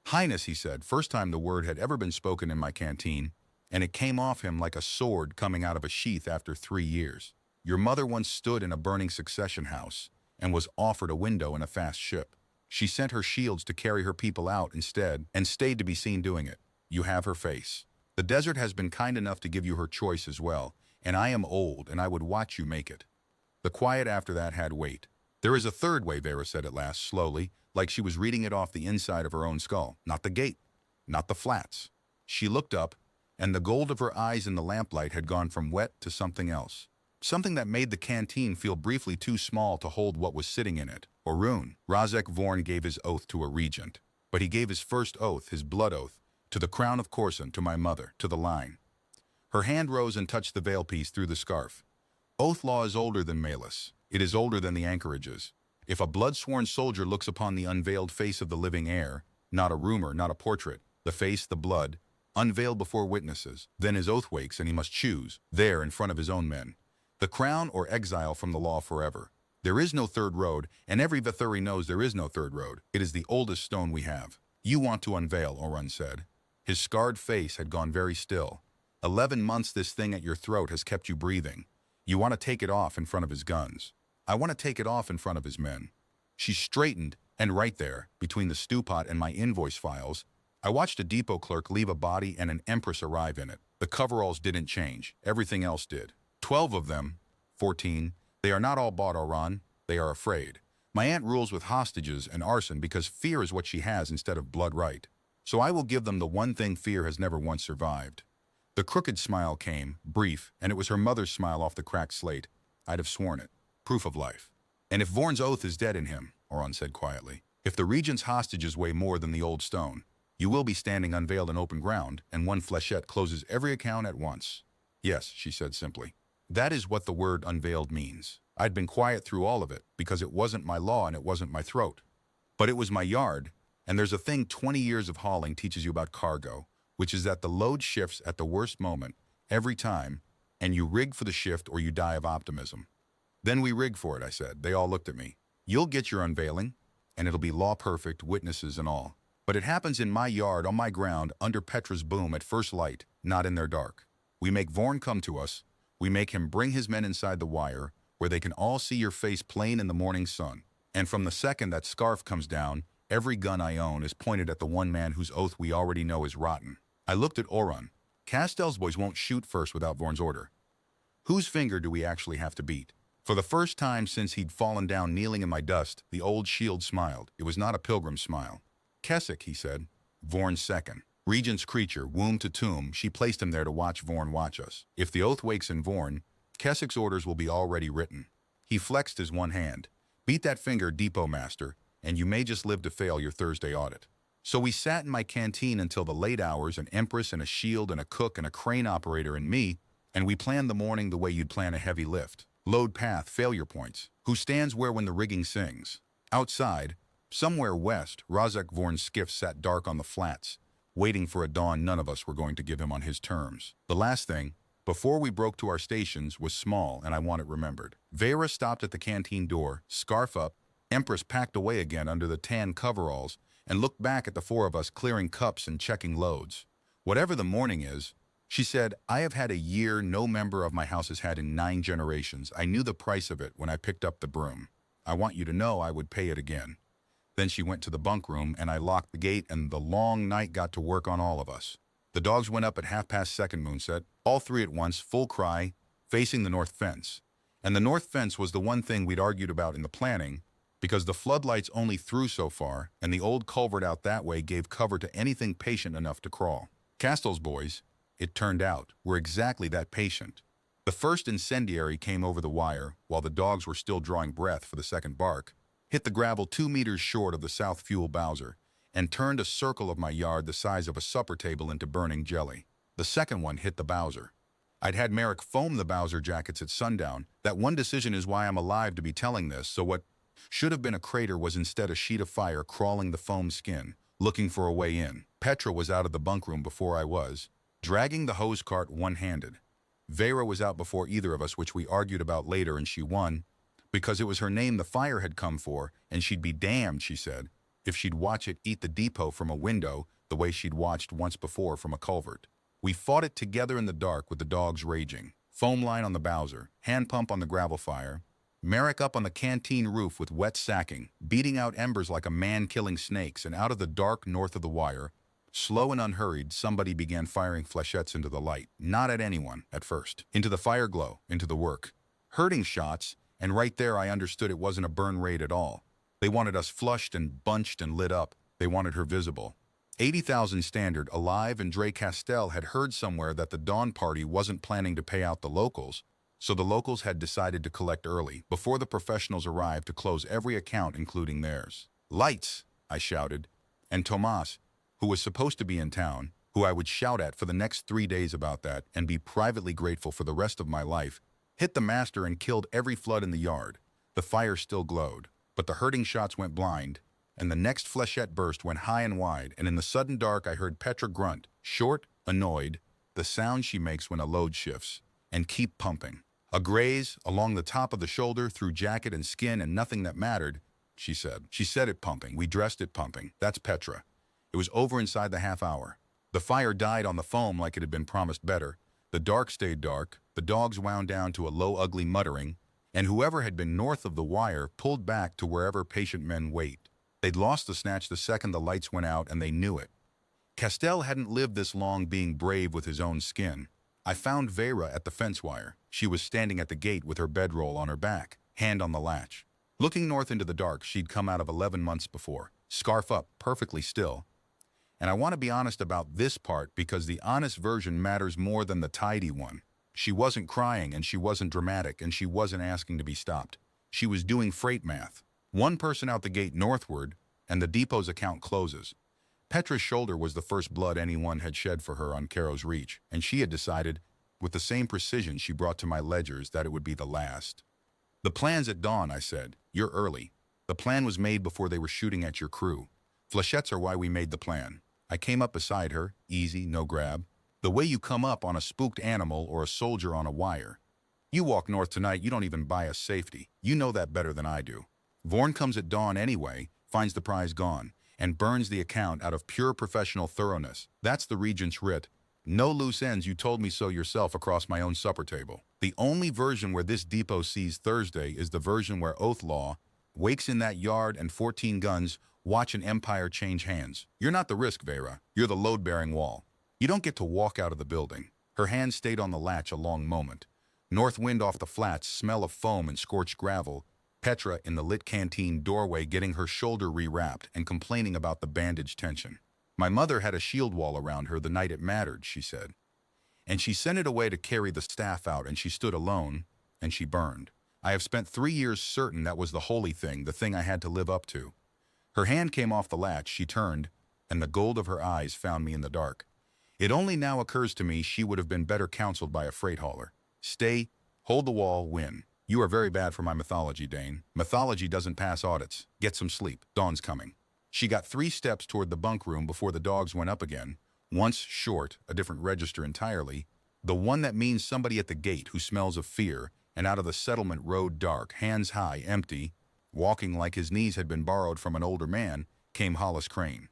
"Highness," he said, first time the word had ever been spoken in my canteen, and it came off him like a sword coming out of a sheath after 3 years. "Your mother once stood in a burning succession house and was offered a window in a fast ship. She sent her shields to carry her people out instead and stayed to be seen doing it. You have her face. The desert has been kind enough to give you her choice as well, and I am old and I would watch you make it." The quiet after that had weight. "There is a third way," Vera said at last, slowly, like she was reading it off the inside of her own skull. "Not the gate, not the flats." She looked up, and the gold of her eyes in the lamplight had gone from wet to something else. Something that made the canteen feel briefly too small to hold what was sitting in it. "Orun, Rozek Vorn gave his oath to a regent, but he gave his first oath, his blood oath, to the crown of Corson, to my mother, to the line." Her hand rose and touched the veil piece through the scarf. "Oath law is older than Malus. It is older than the anchorages. If a blood-sworn soldier looks upon the unveiled face of the living heir, not a rumor, not a portrait, the face, the blood, unveiled before witnesses, then his oath wakes and he must choose, there in front of his own men, the crown or exile from the law forever. There is no third road, and every Vethuri knows there is no third road. It is the oldest stone we have." "You want to unveil," Orun said. His scarred face had gone very still. 11 months this thing at your throat has kept you breathing. You want to take it off in front of his guns. I want to take it off in front of his men." She straightened, and right there, between the stew pot and my invoice files, I watched a depot clerk leave a body and an empress arrive in it. The coveralls didn't change. Everything else did. 12 of them, 14, they are not all bought or run. They are afraid. My aunt rules with hostages and arson because fear is what she has instead of blood right. So I will give them the one thing fear has never once survived. The crooked smile came, brief, and it was her mother's smile off the cracked slate. I'd have sworn it. Proof of life. And if Vorn's oath is dead in him, Oron said quietly, if the Regent's hostages weigh more than the old stone, you will be standing unveiled in open ground, and one flechette closes every account at once. Yes, she said simply. That is what the word unveiled means. I'd been quiet through all of it, because it wasn't my law and it wasn't my throat. But it was my yard, and there's a thing 20 years of hauling teaches you about cargo, which is that the load shifts at the worst moment, every time, and you rig for the shift or you die of optimism. Then we rig for it, I said. They all looked at me. You'll get your unveiling, and it'll be law perfect, witnesses and all. But it happens in my yard, on my ground, under Petra's boom at first light, not in their dark. We make Vorn come to us. We make him bring his men inside the wire, where they can all see your face plain in the morning sun. And from the second that scarf comes down, every gun I own is pointed at the one man whose oath we already know is rotten. I looked at Oron. Castell's boys won't shoot first without Vorn's order. Whose finger do we actually have to beat? For the first time since he'd fallen down kneeling in my dust, the old shield smiled. It was not a pilgrim's smile. Keswick, he said. Vorn's second. Regent's creature, womb to tomb, she placed him there to watch Vorn watch us. If the oath wakes in Vorn, Keswick's orders will be already written. He flexed his one hand. Beat that finger, depot master, and you may just live to fail your Thursday audit. So we sat in my canteen until the late hours, an empress and a shield and a cook and a crane operator and me, and we planned the morning the way you'd plan a heavy lift. Load path, failure points. Who stands where when the rigging sings? Outside, somewhere west, Rozek Vorn's skiff sat dark on the flats, waiting for a dawn none of us were going to give him on his terms. The last thing, before we broke to our stations, was small, and I want it remembered. Vera stopped at the canteen door, scarf up, Empress packed away again under the tan coveralls, and looked back at the four of us clearing cups and checking loads. Whatever the morning is, she said, I have had a year no member of my house has had in 9 generations. I knew the price of it when I picked up the broom. I want you to know I would pay it again. Then she went to the bunk room, and I locked the gate, and the long night got to work on all of us. The dogs went up at 2:30 moonset, all 3 at once, full cry, facing the north fence. And the north fence was the one thing we'd argued about in the planning, because the floodlights only threw so far, and the old culvert out that way gave cover to anything patient enough to crawl. Castell's boys, it turned out, were exactly that patient. The first incendiary came over the wire, while the dogs were still drawing breath for the second bark, hit the gravel 2 meters short of the south fuel Bowser, and turned a circle of my yard the size of a supper table into burning jelly. The second one hit the Bowser. I'd had Merrick foam the Bowser jackets at sundown. That one decision is why I'm alive to be telling this, so what should have been a crater was instead a sheet of fire crawling the foam skin, looking for a way in. Petra was out of the bunk room before I was, dragging the hose cart one-handed. Vera was out before either of us, which we argued about later, and she won, because it was her name the fire had come for, and she'd be damned, she said, if she'd watch it eat the depot from a window the way she'd watched once before from a culvert. We fought it together in the dark with the dogs raging. Foam line on the Bowser, hand pump on the gravel fire, Merrick up on the canteen roof with wet sacking, beating out embers like a man killing snakes, and out of the dark north of the wire, slow and unhurried, somebody began firing flechettes into the light. Not at anyone, at first. Into the fire glow, into the work. Hurting shots, and right there I understood it wasn't a burn raid at all. They wanted us flushed and bunched and lit up. They wanted her visible. 80,000 Standard, alive, and Dre Castell had heard somewhere that the Dawn Party wasn't planning to pay out the locals, so the locals had decided to collect early, before the professionals arrived to close every account, including theirs. Lights, I shouted, and Tomas, who was supposed to be in town, who I would shout at for the next 3 days about that and be privately grateful for the rest of my life, hit the master and killed every flood in the yard. The fire still glowed, but the hurting shots went blind, and the next flechette burst went high and wide, and in the sudden dark I heard Petra grunt, short, annoyed, the sound she makes when a load shifts, and keep pumping. A graze, along the top of the shoulder, through jacket and skin, and nothing that mattered, she said. She said it pumping. We dressed it pumping. That's Petra. It was over inside the half hour. The fire died on the foam like it had been promised better. The dark stayed dark. The dogs wound down to a low, ugly muttering, and whoever had been north of the wire pulled back to wherever patient men wait. They'd lost the snatch the second the lights went out, and they knew it. Castell hadn't lived this long being brave with his own skin. I found Vera at the fence wire. She was standing at the gate with her bedroll on her back, hand on the latch. Looking north into the dark, she'd come out of 11 months before, scarf up, perfectly still. And I want to be honest about this part because the honest version matters more than the tidy one. She wasn't crying, and she wasn't dramatic, and she wasn't asking to be stopped. She was doing freight math. One person out the gate northward, and the depot's account closes. Petra's shoulder was the first blood anyone had shed for her on Caro's reach, and she had decided, with the same precision she brought to my ledgers, that it would be the last. The plan's at dawn, I said. You're early. The plan was made before they were shooting at your crew. Flechettes are why we made the plan. I came up beside her, easy, no grab. The way you come up on a spooked animal or a soldier on a wire. You walk north tonight, you don't even buy us safety. You know that better than I do. Vorn comes at dawn anyway, finds the prize gone, and burns the account out of pure professional thoroughness. That's the Regent's writ. No loose ends, you told me so yourself across my own supper table. The only version where this depot sees Thursday is the version where Oath Law wakes in that yard and 14 guns watch an empire change hands. You're not the risk, Vera. You're the load-bearing wall. You don't get to walk out of the building. Her hand stayed on the latch a long moment. North wind off the flats, smell of foam and scorched gravel. Petra in the lit canteen doorway getting her shoulder rewrapped and complaining about the bandage tension. My mother had a shield wall around her the night it mattered, she said. And she sent it away to carry the staff out, and she stood alone, and she burned. I have spent 3 years certain that was the holy thing, the thing I had to live up to. Her hand came off the latch, she turned, and the gold of her eyes found me in the dark. It only now occurs to me she would have been better counseled by a freight hauler. Stay, hold the wall, win. You are very bad for my mythology, Dane. Mythology doesn't pass audits. Get some sleep. Dawn's coming. She got 3 steps toward the bunk room before the dogs went up again. Once short, a different register entirely. The one that means somebody at the gate who smells of fear, and out of the settlement road dark, hands high, empty, walking like his knees had been borrowed from an older man, came Hollis Crane.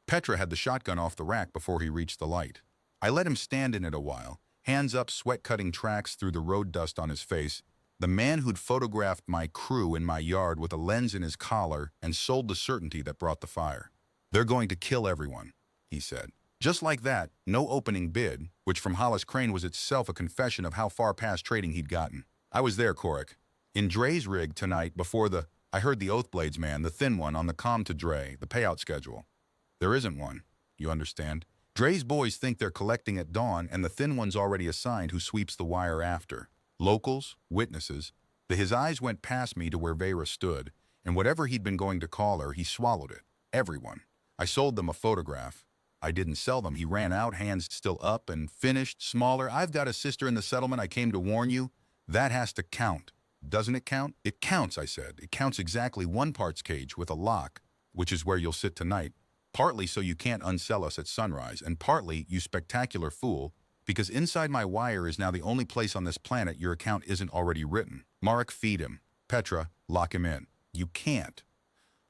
Petra had the shotgun off the rack before he reached the light. I let him stand in it a while, hands up, sweat-cutting tracks through the road dust on his face. The man who'd photographed my crew in my yard with a lens in his collar and sold the certainty that brought the fire. They're going to kill everyone, he said. Just like that, no opening bid, which from Hollis Crane was itself a confession of how far past trading he'd gotten. I was there, Corrick. In Dre's rig tonight before I heard the Oathblades man, the thin one, on the comm to Dre, the payout schedule. There isn't one, you understand. Dre's boys think they're collecting at dawn, and the thin one's already assigned who sweeps the wire after. Locals, witnesses. His eyes went past me to where Vera stood, and whatever he'd been going to call her, he swallowed it. Everyone. I sold them a photograph. I didn't sell them. He ran out, hands still up, and finished, smaller. I've got a sister in the settlement. I came to warn you. That has to count. Doesn't it count? It counts, I said. It counts exactly 1 parts cage with a lock, which is where you'll sit tonight. Partly so you can't unsell us at sunrise, and partly, you spectacular fool, because inside my wire is now the only place on this planet your account isn't already written. Marek, feed him. Petra, lock him in. You can't.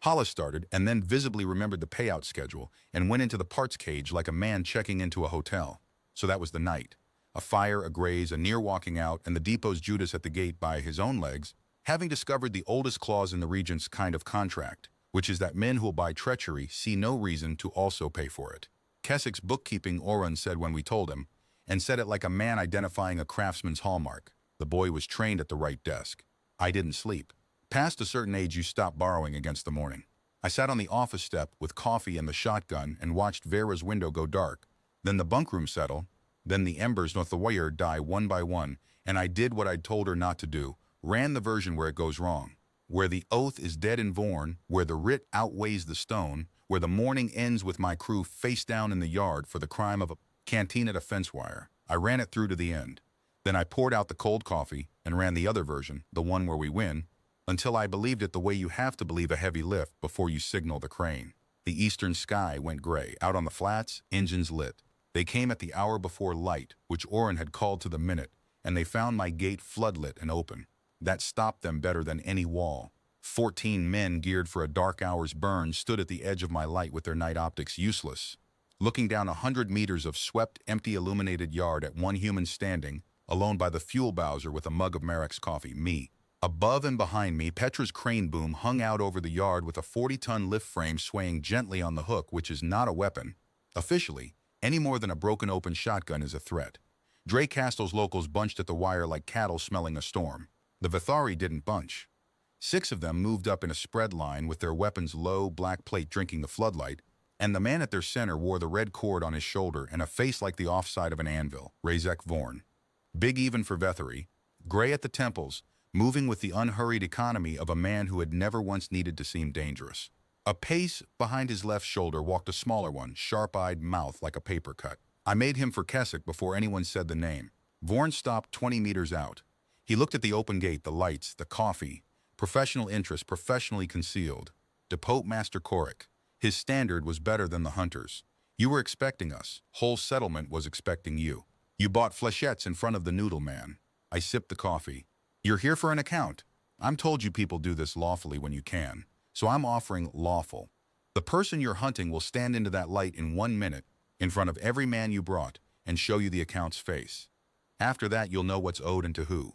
Hollis started, and then visibly remembered the payout schedule, and went into the parts cage like a man checking into a hotel. So that was the night. A fire, a graze, a near walking out, and the depot's Judas at the gate by his own legs, having discovered the oldest clause in the Regent's kind of contract, which is that men who'll buy treachery see no reason to also pay for it. Keswick's bookkeeping Oren said when we told him, and said it like a man identifying a craftsman's hallmark. The boy was trained at the right desk. I didn't sleep. Past a certain age, you stop borrowing against the morning. I sat on the office step with coffee and the shotgun and watched Vera's window go dark, then the bunk room settle, then the embers north the wire die one by one, and I did what I'd told her not to do, ran the version where it goes wrong, where the oath is dead and Vorn, where the writ outweighs the stone, where the morning ends with my crew face down in the yard for the crime of a canteen at a fence wire. I ran it through to the end. Then I poured out the cold coffee and ran the other version, the one where we win, until I believed it the way you have to believe a heavy lift before you signal the crane. The eastern sky went gray. Out on the flats, engines lit. They came at the hour before light, which Oren had called to the minute, and they found my gate floodlit and open. That stopped them better than any wall. 14 men geared for a dark hour's burn stood at the edge of my light with their night optics useless, looking down 100 meters of swept, empty illuminated yard at one human standing, alone by the fuel bowser with a mug of Marek's coffee, me. Above and behind me, Petra's crane boom hung out over the yard with a 40-ton lift frame swaying gently on the hook, which is not a weapon. Officially, any more than a broken open shotgun is a threat. Dre Castle's locals bunched at the wire like cattle smelling a storm. The Vithari didn't bunch. 6 of them moved up in a spread line with their weapons low, black plate drinking the floodlight, and the man at their center wore the red cord on his shoulder and a face like the offside of an anvil, Razek Vorn. Big even for Vethary, gray at the temples, moving with the unhurried economy of a man who had never once needed to seem dangerous. A pace behind his left shoulder walked a smaller one, sharp-eyed, mouth like a paper cut. I made him for Keswick before anyone said the name. Vorn stopped 20 meters out. He looked at the open gate, the lights, the coffee. Professional interest professionally concealed. Depot Master Korik. His standard was better than the hunters. You were expecting us. Whole settlement was expecting you. You bought flechettes in front of the noodle man. I sipped the coffee. You're here for an account. I'm told you people do this lawfully when you can. So I'm offering lawful. The person you're hunting will stand into that light in 1 minute, in front of every man you brought, and show you the account's face. After that, you'll know what's owed and to who.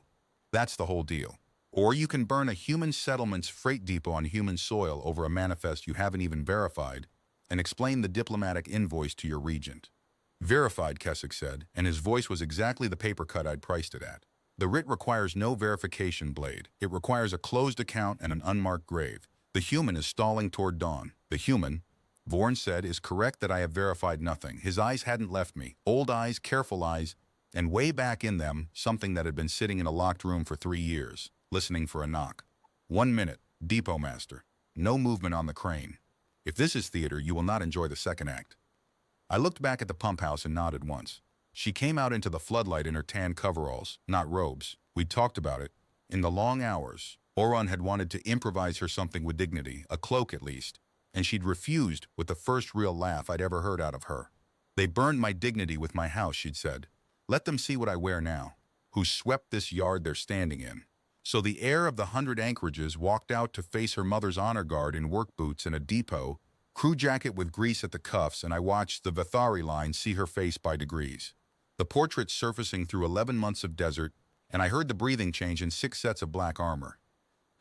That's the whole deal. Or you can burn a human settlement's freight depot on human soil over a manifest you haven't even verified, and explain the diplomatic invoice to your regent. Verified, Keswick said, and his voice was exactly the paper cut I'd priced it at. The writ requires no verification, Blade. It requires a closed account and an unmarked grave. The human is stalling toward dawn. The human, Vorn said, is correct that I have verified nothing. His eyes hadn't left me. Old eyes, careful eyes, and way back in them, something that had been sitting in a locked room for 3 years, listening for a knock. 1 minute, Depot Master. No movement on the crane. If this is theater, you will not enjoy the second act. I looked back at the pump house and nodded once. She came out into the floodlight in her tan coveralls, not robes. We'd talked about it. In the long hours, Oron had wanted to improvise her something with dignity, a cloak at least, and she'd refused with the first real laugh I'd ever heard out of her. They burned my dignity with my house, she'd said. Let them see what I wear now. Who swept this yard they're standing in. So the heir of the 100 anchorages walked out to face her mother's honor guard in work boots and a depot, crew jacket with grease at the cuffs, and I watched the Vethari line see her face by degrees. The portrait surfacing through 11 months of desert, and I heard the breathing change in 6 sets of black armor.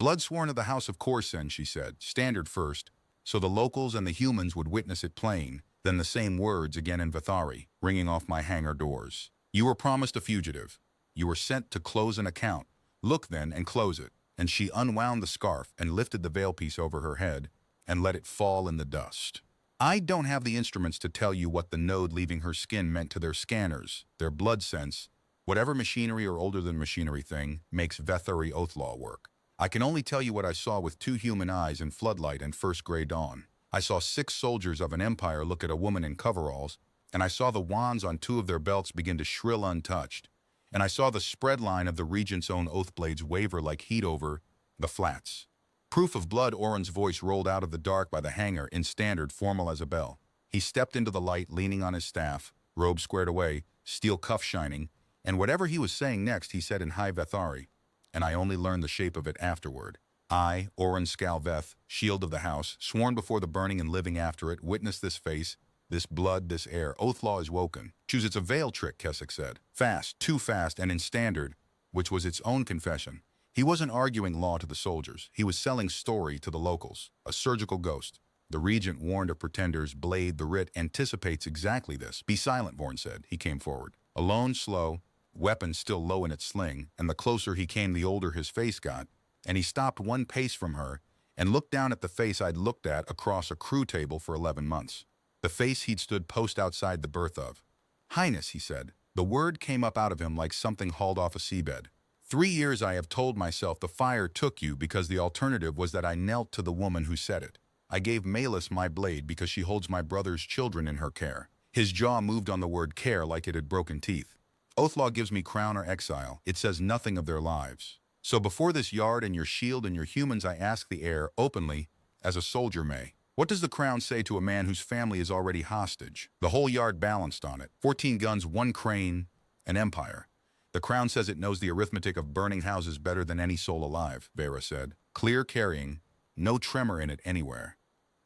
Blood sworn of the House of Korsen, she said, standard first, so the locals and the humans would witness it plain, then the same words again in Vethari, ringing off my hangar doors. You were promised a fugitive. You were sent to close an account. Look then and close it. And she unwound the scarf and lifted the veil piece over her head and let it fall in the dust. I don't have the instruments to tell you what the node leaving her skin meant to their scanners, their blood sense, whatever machinery or older than machinery thing makes Vethari oath law work. I can only tell you what I saw with 2 human eyes in floodlight and first gray dawn. I saw 6 soldiers of an empire look at a woman in coveralls, and I saw the wands on 2 of their belts begin to shrill untouched, and I saw the spread line of the regent's own oath blades waver like heat over the flats. Proof of blood, Oren's voice rolled out of the dark by the hangar in standard, formal as a bell. He stepped into the light, leaning on his staff, robe squared away, steel cuff shining, and whatever he was saying next he said in high Vethari, and I only learned the shape of it afterward. I, Oren Skalveth, shield of the house, sworn before the burning and living after it, witnessed this face, this blood, this air. Oath law is woken. Choose it's a veil trick, Keswick said. Fast, too fast, and in standard, which was its own confession. He wasn't arguing law to the soldiers. He was selling story to the locals. A surgical ghost. The regent warned of pretenders. Blade, the writ, anticipates exactly this. Be silent, Vorn said. He came forward. Alone, slow, weapon still low in its sling, and the closer he came, the older his face got, and he stopped 1 pace from her and looked down at the face I'd looked at across a crew table for 11 months. The face he'd stood post outside the berth of. Highness, he said. The word came up out of him like something hauled off a seabed. 3 years I have told myself the fire took you because the alternative was that I knelt to the woman who said it. I gave Malus my blade because she holds my brother's children in her care. His jaw moved on the word care like it had broken teeth. Oath law gives me crown or exile. It says nothing of their lives. So before this yard and your shield and your humans I ask the heir, openly, as a soldier may. What does the crown say to a man whose family is already hostage? The whole yard balanced on it. 14 guns, 1 crane, an empire. The crown says it knows the arithmetic of burning houses better than any soul alive, Vera said. Clear carrying, no tremor in it anywhere.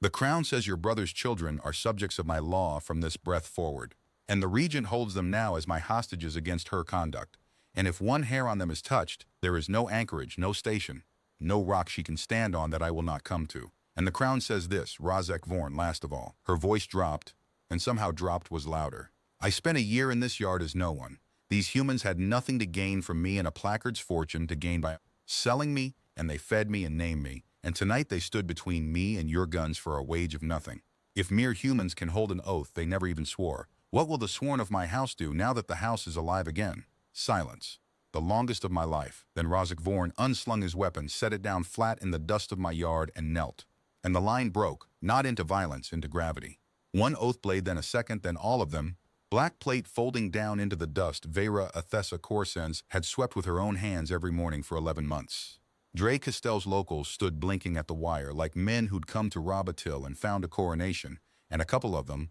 The crown says your brother's children are subjects of my law from this breath forward, and the regent holds them now as my hostages against her conduct. And if 1 hair on them is touched, there is no anchorage, no station, no rock she can stand on that I will not come to. And the crown says this, Razek Vorn, last of all. Her voice dropped, and somehow dropped was louder. I spent a year in this yard as no one. These humans had nothing to gain from me and a placard's fortune to gain by selling me, and they fed me and named me. And tonight they stood between me and your guns for a wage of nothing. If mere humans can hold an oath they never even swore, what will the sworn of my house do now that the house is alive again? Silence. the longest of my life. Then Rosic Vorn unslung his weapon, set it down flat in the dust of my yard, and knelt. And the line broke, not into violence, into gravity. One oath blade, then a second, then all of them. Black plate folding down into the dust. Vera Athesa Corsens had swept with her own hands every morning for 11 months. Dre Castell's locals stood blinking at the wire like men who'd come to rob a till and found a coronation, and a couple of them,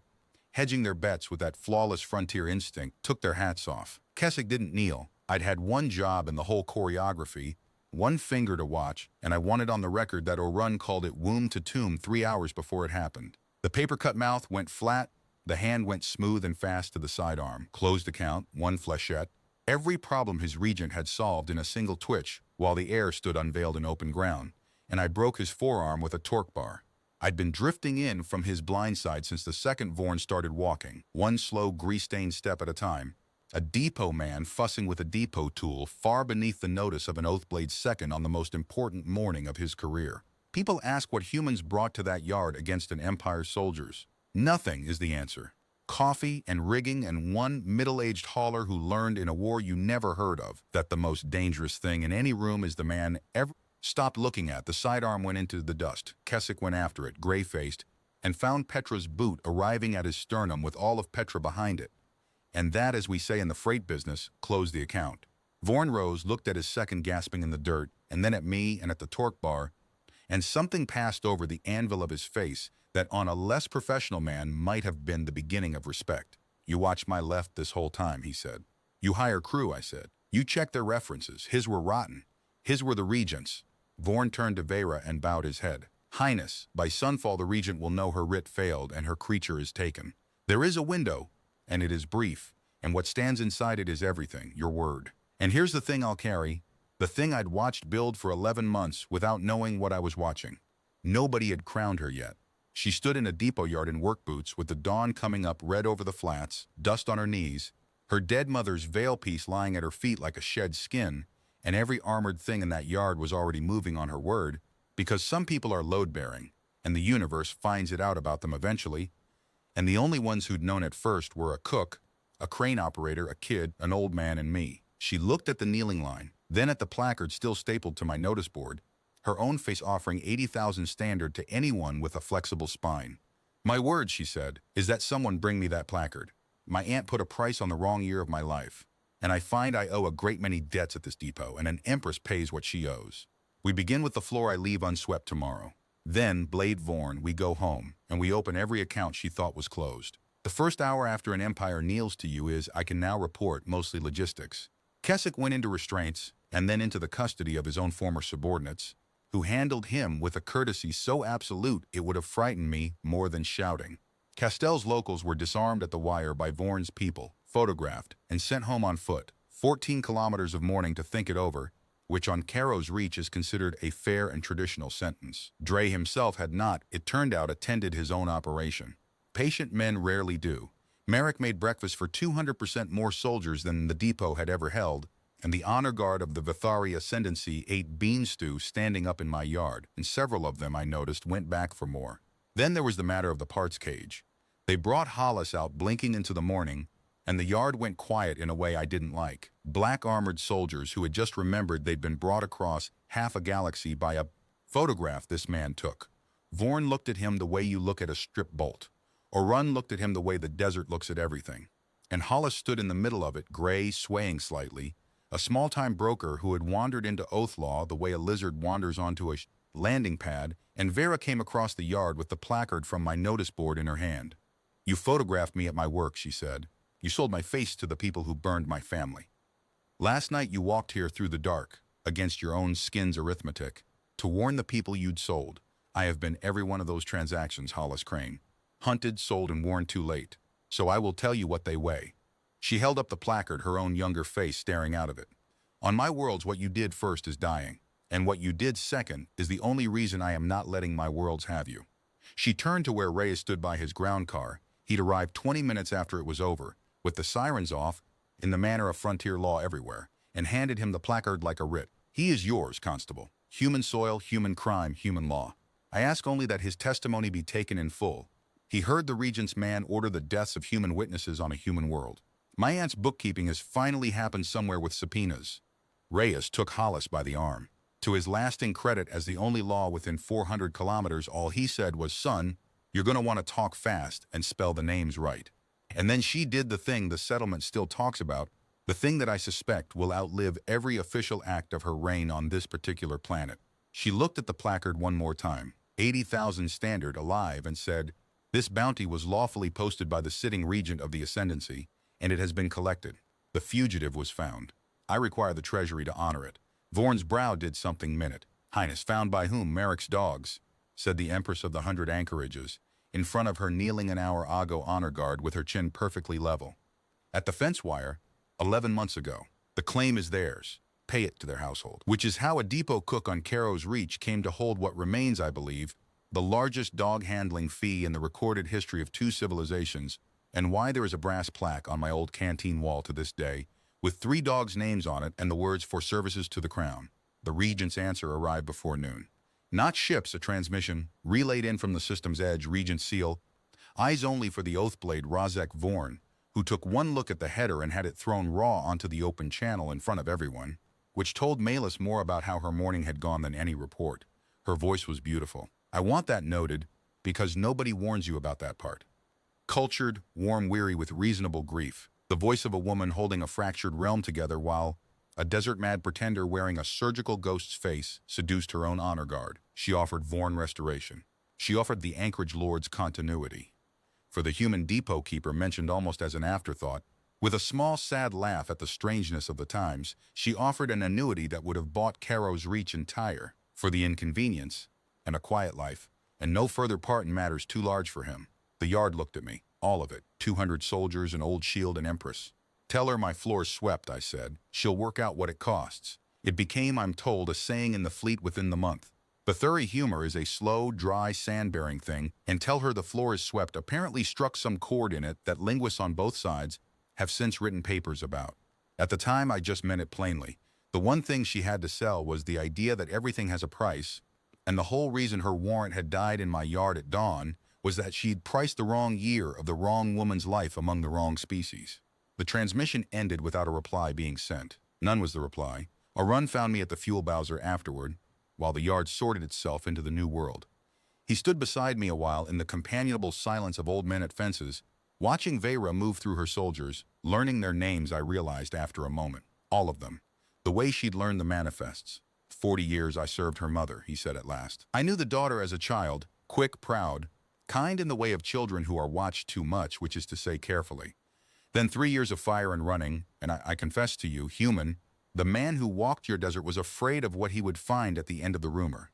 hedging their bets with that flawless frontier instinct, took their hats off. Keswick didn't kneel. I'd had one job in the whole choreography, one finger to watch, and I wanted on the record that O'Run called it womb to tomb 3 hours before it happened. The paper-cut mouth went flat, the hand went smooth and fast to the sidearm. Closed account, one flechette. Every problem his regent had solved in a single twitch, while the air stood unveiled in open ground, and I broke his forearm with a torque bar. I'd been drifting in from his blind side since the second Vorn started walking, one slow grease-stained step at a time. A depot man fussing with a depot tool far beneath the notice of an Oathblade's second on the most important morning of his career. People ask what humans brought to that yard against an Empire's soldiers. Nothing is the answer. Coffee and rigging and one middle-aged hauler who learned in a war you never heard of that the most dangerous thing in any room is the man ever stopped looking at. The sidearm went into the dust. Keswick went after it, gray-faced, and found Petra's boot arriving at his sternum with all of Petra behind it. And that, as we say in the freight business, closed the account. Vorn rose, looked at his second gasping in the dirt, and then at me and at the torque bar, and something passed over the anvil of his face that on a less professional man might have been the beginning of respect. You watched my left this whole time, he said. You hire crew, I said. You check their references. His were rotten. His were the regents. Vorn turned to Vera and bowed his head. Highness, by sunfall the regent will know her writ failed and her creature is taken. There is a window, and it is brief, and what stands inside it is everything, your word. And here's the thing I'll carry, the thing I'd watched build for 11 months without knowing what I was watching. Nobody had crowned her yet. She stood in a depot yard in work boots with the dawn coming up red over the flats, dust on her knees, her dead mother's veil piece lying at her feet like a shed skin, and every armored thing in that yard was already moving on her word, because some people are load-bearing, and the universe finds it out about them eventually, and the only ones who'd known at first were a cook, a crane operator, a kid, an old man, and me. She looked at the kneeling line, then at the placard still stapled to my notice board, her own face offering 80,000 standard to anyone with a flexible spine. My word, she said, is that someone bring me that placard. My aunt put a price on the wrong year of my life, and I find I owe a great many debts at this depot, and an empress pays what she owes. We begin with the floor I leave unswept tomorrow. Then, Blade Vorn, we go home, and we open every account she thought was closed. The first hour after an empire kneels to you is, I can now report, mostly logistics. Keswick went into restraints, and then into the custody of his own former subordinates, who handled him with a courtesy so absolute it would have frightened me more than shouting. Castell's locals were disarmed at the wire by Vorn's people, photographed, and sent home on foot, 14 kilometers of morning to think it over, which on Caro's reach is considered a fair and traditional sentence. Dre himself had not, it turned out, attended his own operation. Patient men rarely do. Merrick made breakfast for 200% more soldiers than the depot had ever held, and the honor guard of the Vithari Ascendancy ate bean stew standing up in my yard, and several of them, I noticed, went back for more. Then there was the matter of the parts cage. They brought Hollis out blinking into the morning, and the yard went quiet in a way I didn't like. Black armored soldiers who had just remembered they'd been brought across half a galaxy by a photograph this man took. Vorn looked at him the way you look at a strip bolt. O'Run looked at him the way the desert looks at everything. And Hollis stood in the middle of it, gray, swaying slightly, a small-time broker who had wandered into Oathlaw the way a lizard wanders onto a landing pad, and Vera came across the yard with the placard from my notice board in her hand. You photographed me at my work, she said. You sold my face to the people who burned my family. Last night you walked here through the dark, against your own skin's arithmetic, to warn the people you'd sold. I have been every one of those transactions, Hollis Crane. Hunted, sold, and worn too late. So I will tell you what they weigh. She held up the placard, her own younger face staring out of it. On my worlds, what you did first is dying, and what you did second is the only reason I am not letting my worlds have you. She turned to where Ray stood by his ground car. He'd arrived 20 minutes after it was over, with the sirens off, in the manner of frontier law everywhere, and handed him the placard like a writ. He is yours, Constable. Human soil, human crime, human law. I ask only that his testimony be taken in full. He heard the Regent's man order the deaths of human witnesses on a human world. My aunt's bookkeeping has finally happened somewhere with subpoenas. Reyes took Hollis by the arm. To his lasting credit as the only law within 400 kilometers, all he said was, "Son, you're going to want to talk fast and spell the names right." And then she did the thing the settlement still talks about, the thing that I suspect will outlive every official act of her reign on this particular planet. She looked at the placard one more time, 80,000 standard alive, and said, "This bounty was lawfully posted by the sitting regent of the ascendancy, and it has been collected. The fugitive was found. I require the treasury to honor it." Vorn's brow did something minute. "Highness, found by whom? Merrick's dogs," said the Empress of the 100 Anchorages, in front of her kneeling an hour Ago honor guard with her chin perfectly level. "At the fence wire, 11 months ago. The claim is theirs. Pay it to their household." Which is how a depot cook on Caro's Reach came to hold what remains, I believe, the largest dog handling fee in the recorded history of two civilizations, and why there is a brass plaque on my old canteen wall to this day, with 3 dogs' names on it and the words "for services to the crown." The regent's answer arrived before noon. Not ships, a transmission, relayed in from the system's edge, Regent Seal, eyes only for the Oathblade Rozek Vorn, who took one look at the header and had it thrown raw onto the open channel in front of everyone, which told Malus more about how her morning had gone than any report. Her voice was beautiful. I want that noted, because nobody warns you about that part. Cultured, warm, weary with reasonable grief. The voice of a woman holding a fractured realm together while a desert-mad pretender wearing a surgical ghost's face seduced her own honor guard. She offered Vorn restoration. She offered the Anchorage Lord's continuity. For the human depot keeper, mentioned almost as an afterthought, with a small sad laugh at the strangeness of the times, she offered an annuity that would have bought Caro's Reach entire, for the inconvenience, and a quiet life, and no further part in matters too large for him. The yard looked at me, all of it, 200 soldiers, an old shield, and Empress. "Tell her my floor's swept," I said. "She'll work out what it costs." It became, I'm told, a saying in the fleet within the month. Bethuri humor is a slow, dry, sand-bearing thing, and "tell her the floor is swept" apparently struck some chord in it that linguists on both sides have since written papers about. At the time, I just meant it plainly. The one thing she had to sell was the idea that everything has a price, and the whole reason her warrant had died in my yard at dawn was that she'd priced the wrong year of the wrong woman's life among the wrong species. The transmission ended without a reply being sent. None was the reply. A run found me at the fuel bowser afterward, while the yard sorted itself into the new world. He stood beside me a while in the companionable silence of old men at fences, watching Vera move through her soldiers, learning their names, I realized after a moment. All of them. The way she'd learned the manifests. 40 years I served her mother, he said at last. I knew the daughter as a child, quick, proud, kind in the way of children who are watched too much, which is to say carefully. Then 3 years of fire and running, and I confess to you, human, the man who walked your desert was afraid of what he would find at the end of the rumor.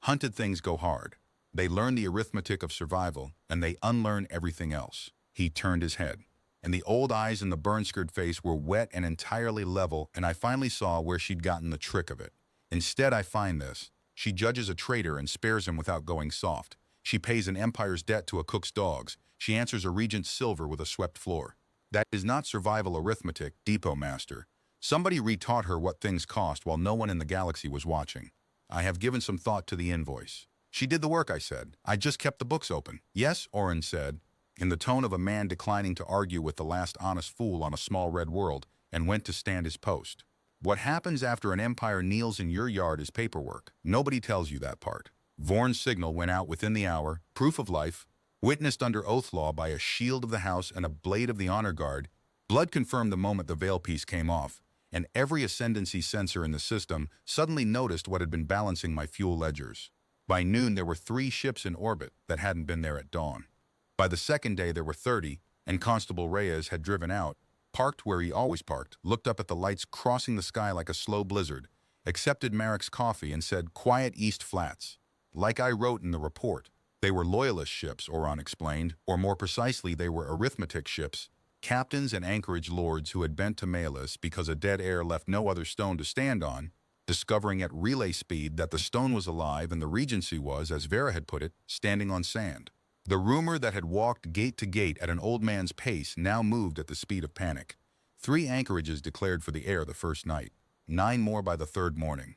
Hunted things go hard. They learn the arithmetic of survival, and they unlearn everything else. He turned his head, and the old eyes in the burn-scarred face were wet and entirely level, and I finally saw where she'd gotten the trick of it. Instead, I find this. She judges a traitor and spares him without going soft. She pays an empire's debt to a cook's dogs. She answers a regent's silver with a swept floor. That is not survival arithmetic, Depot Master. Somebody retaught her what things cost while no one in the galaxy was watching. I have given some thought to the invoice. She did the work, I said. I just kept the books open. Yes, Orin said, in the tone of a man declining to argue with the last honest fool on a small red world, and went to stand his post. What happens after an empire kneels in your yard is paperwork. Nobody tells you that part. Vorn's signal went out within the hour, proof of life, witnessed under oath law by a shield of the house and a blade of the honor guard. Blood confirmed the moment the veil piece came off, and every ascendancy sensor in the system suddenly noticed what had been balancing my fuel ledgers. By noon, there were 3 ships in orbit that hadn't been there at dawn. By the second day, there were 30, and Constable Reyes had driven out, parked where he always parked, looked up at the lights crossing the sky like a slow blizzard, accepted Merrick's coffee, and said, "Quiet East Flats." Like I wrote in the report, they were loyalist ships, Oron explained, or more precisely, they were arithmetic ships, captains and anchorage lords who had bent to Malus because a dead air left no other stone to stand on, discovering at relay speed that the stone was alive and the Regency was, as Vera had put it, standing on sand. The rumor that had walked gate to gate at an old man's pace now moved at the speed of panic. 3 anchorages declared for the air the first night, 9 more by the third morning.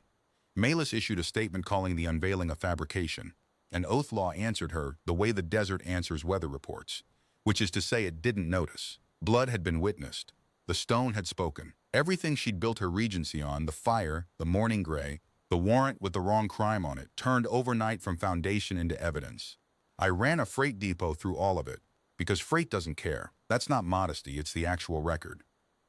Malus issued a statement calling the unveiling a fabrication, and Oath Law answered her the way the desert answers weather reports, which is to say it didn't notice. Blood had been witnessed. The stone had spoken. Everything she'd built her regency on, the fire, the morning gray, the warrant with the wrong crime on it, turned overnight from foundation into evidence. I ran a freight depot through all of it, because freight doesn't care. That's not modesty, it's the actual record.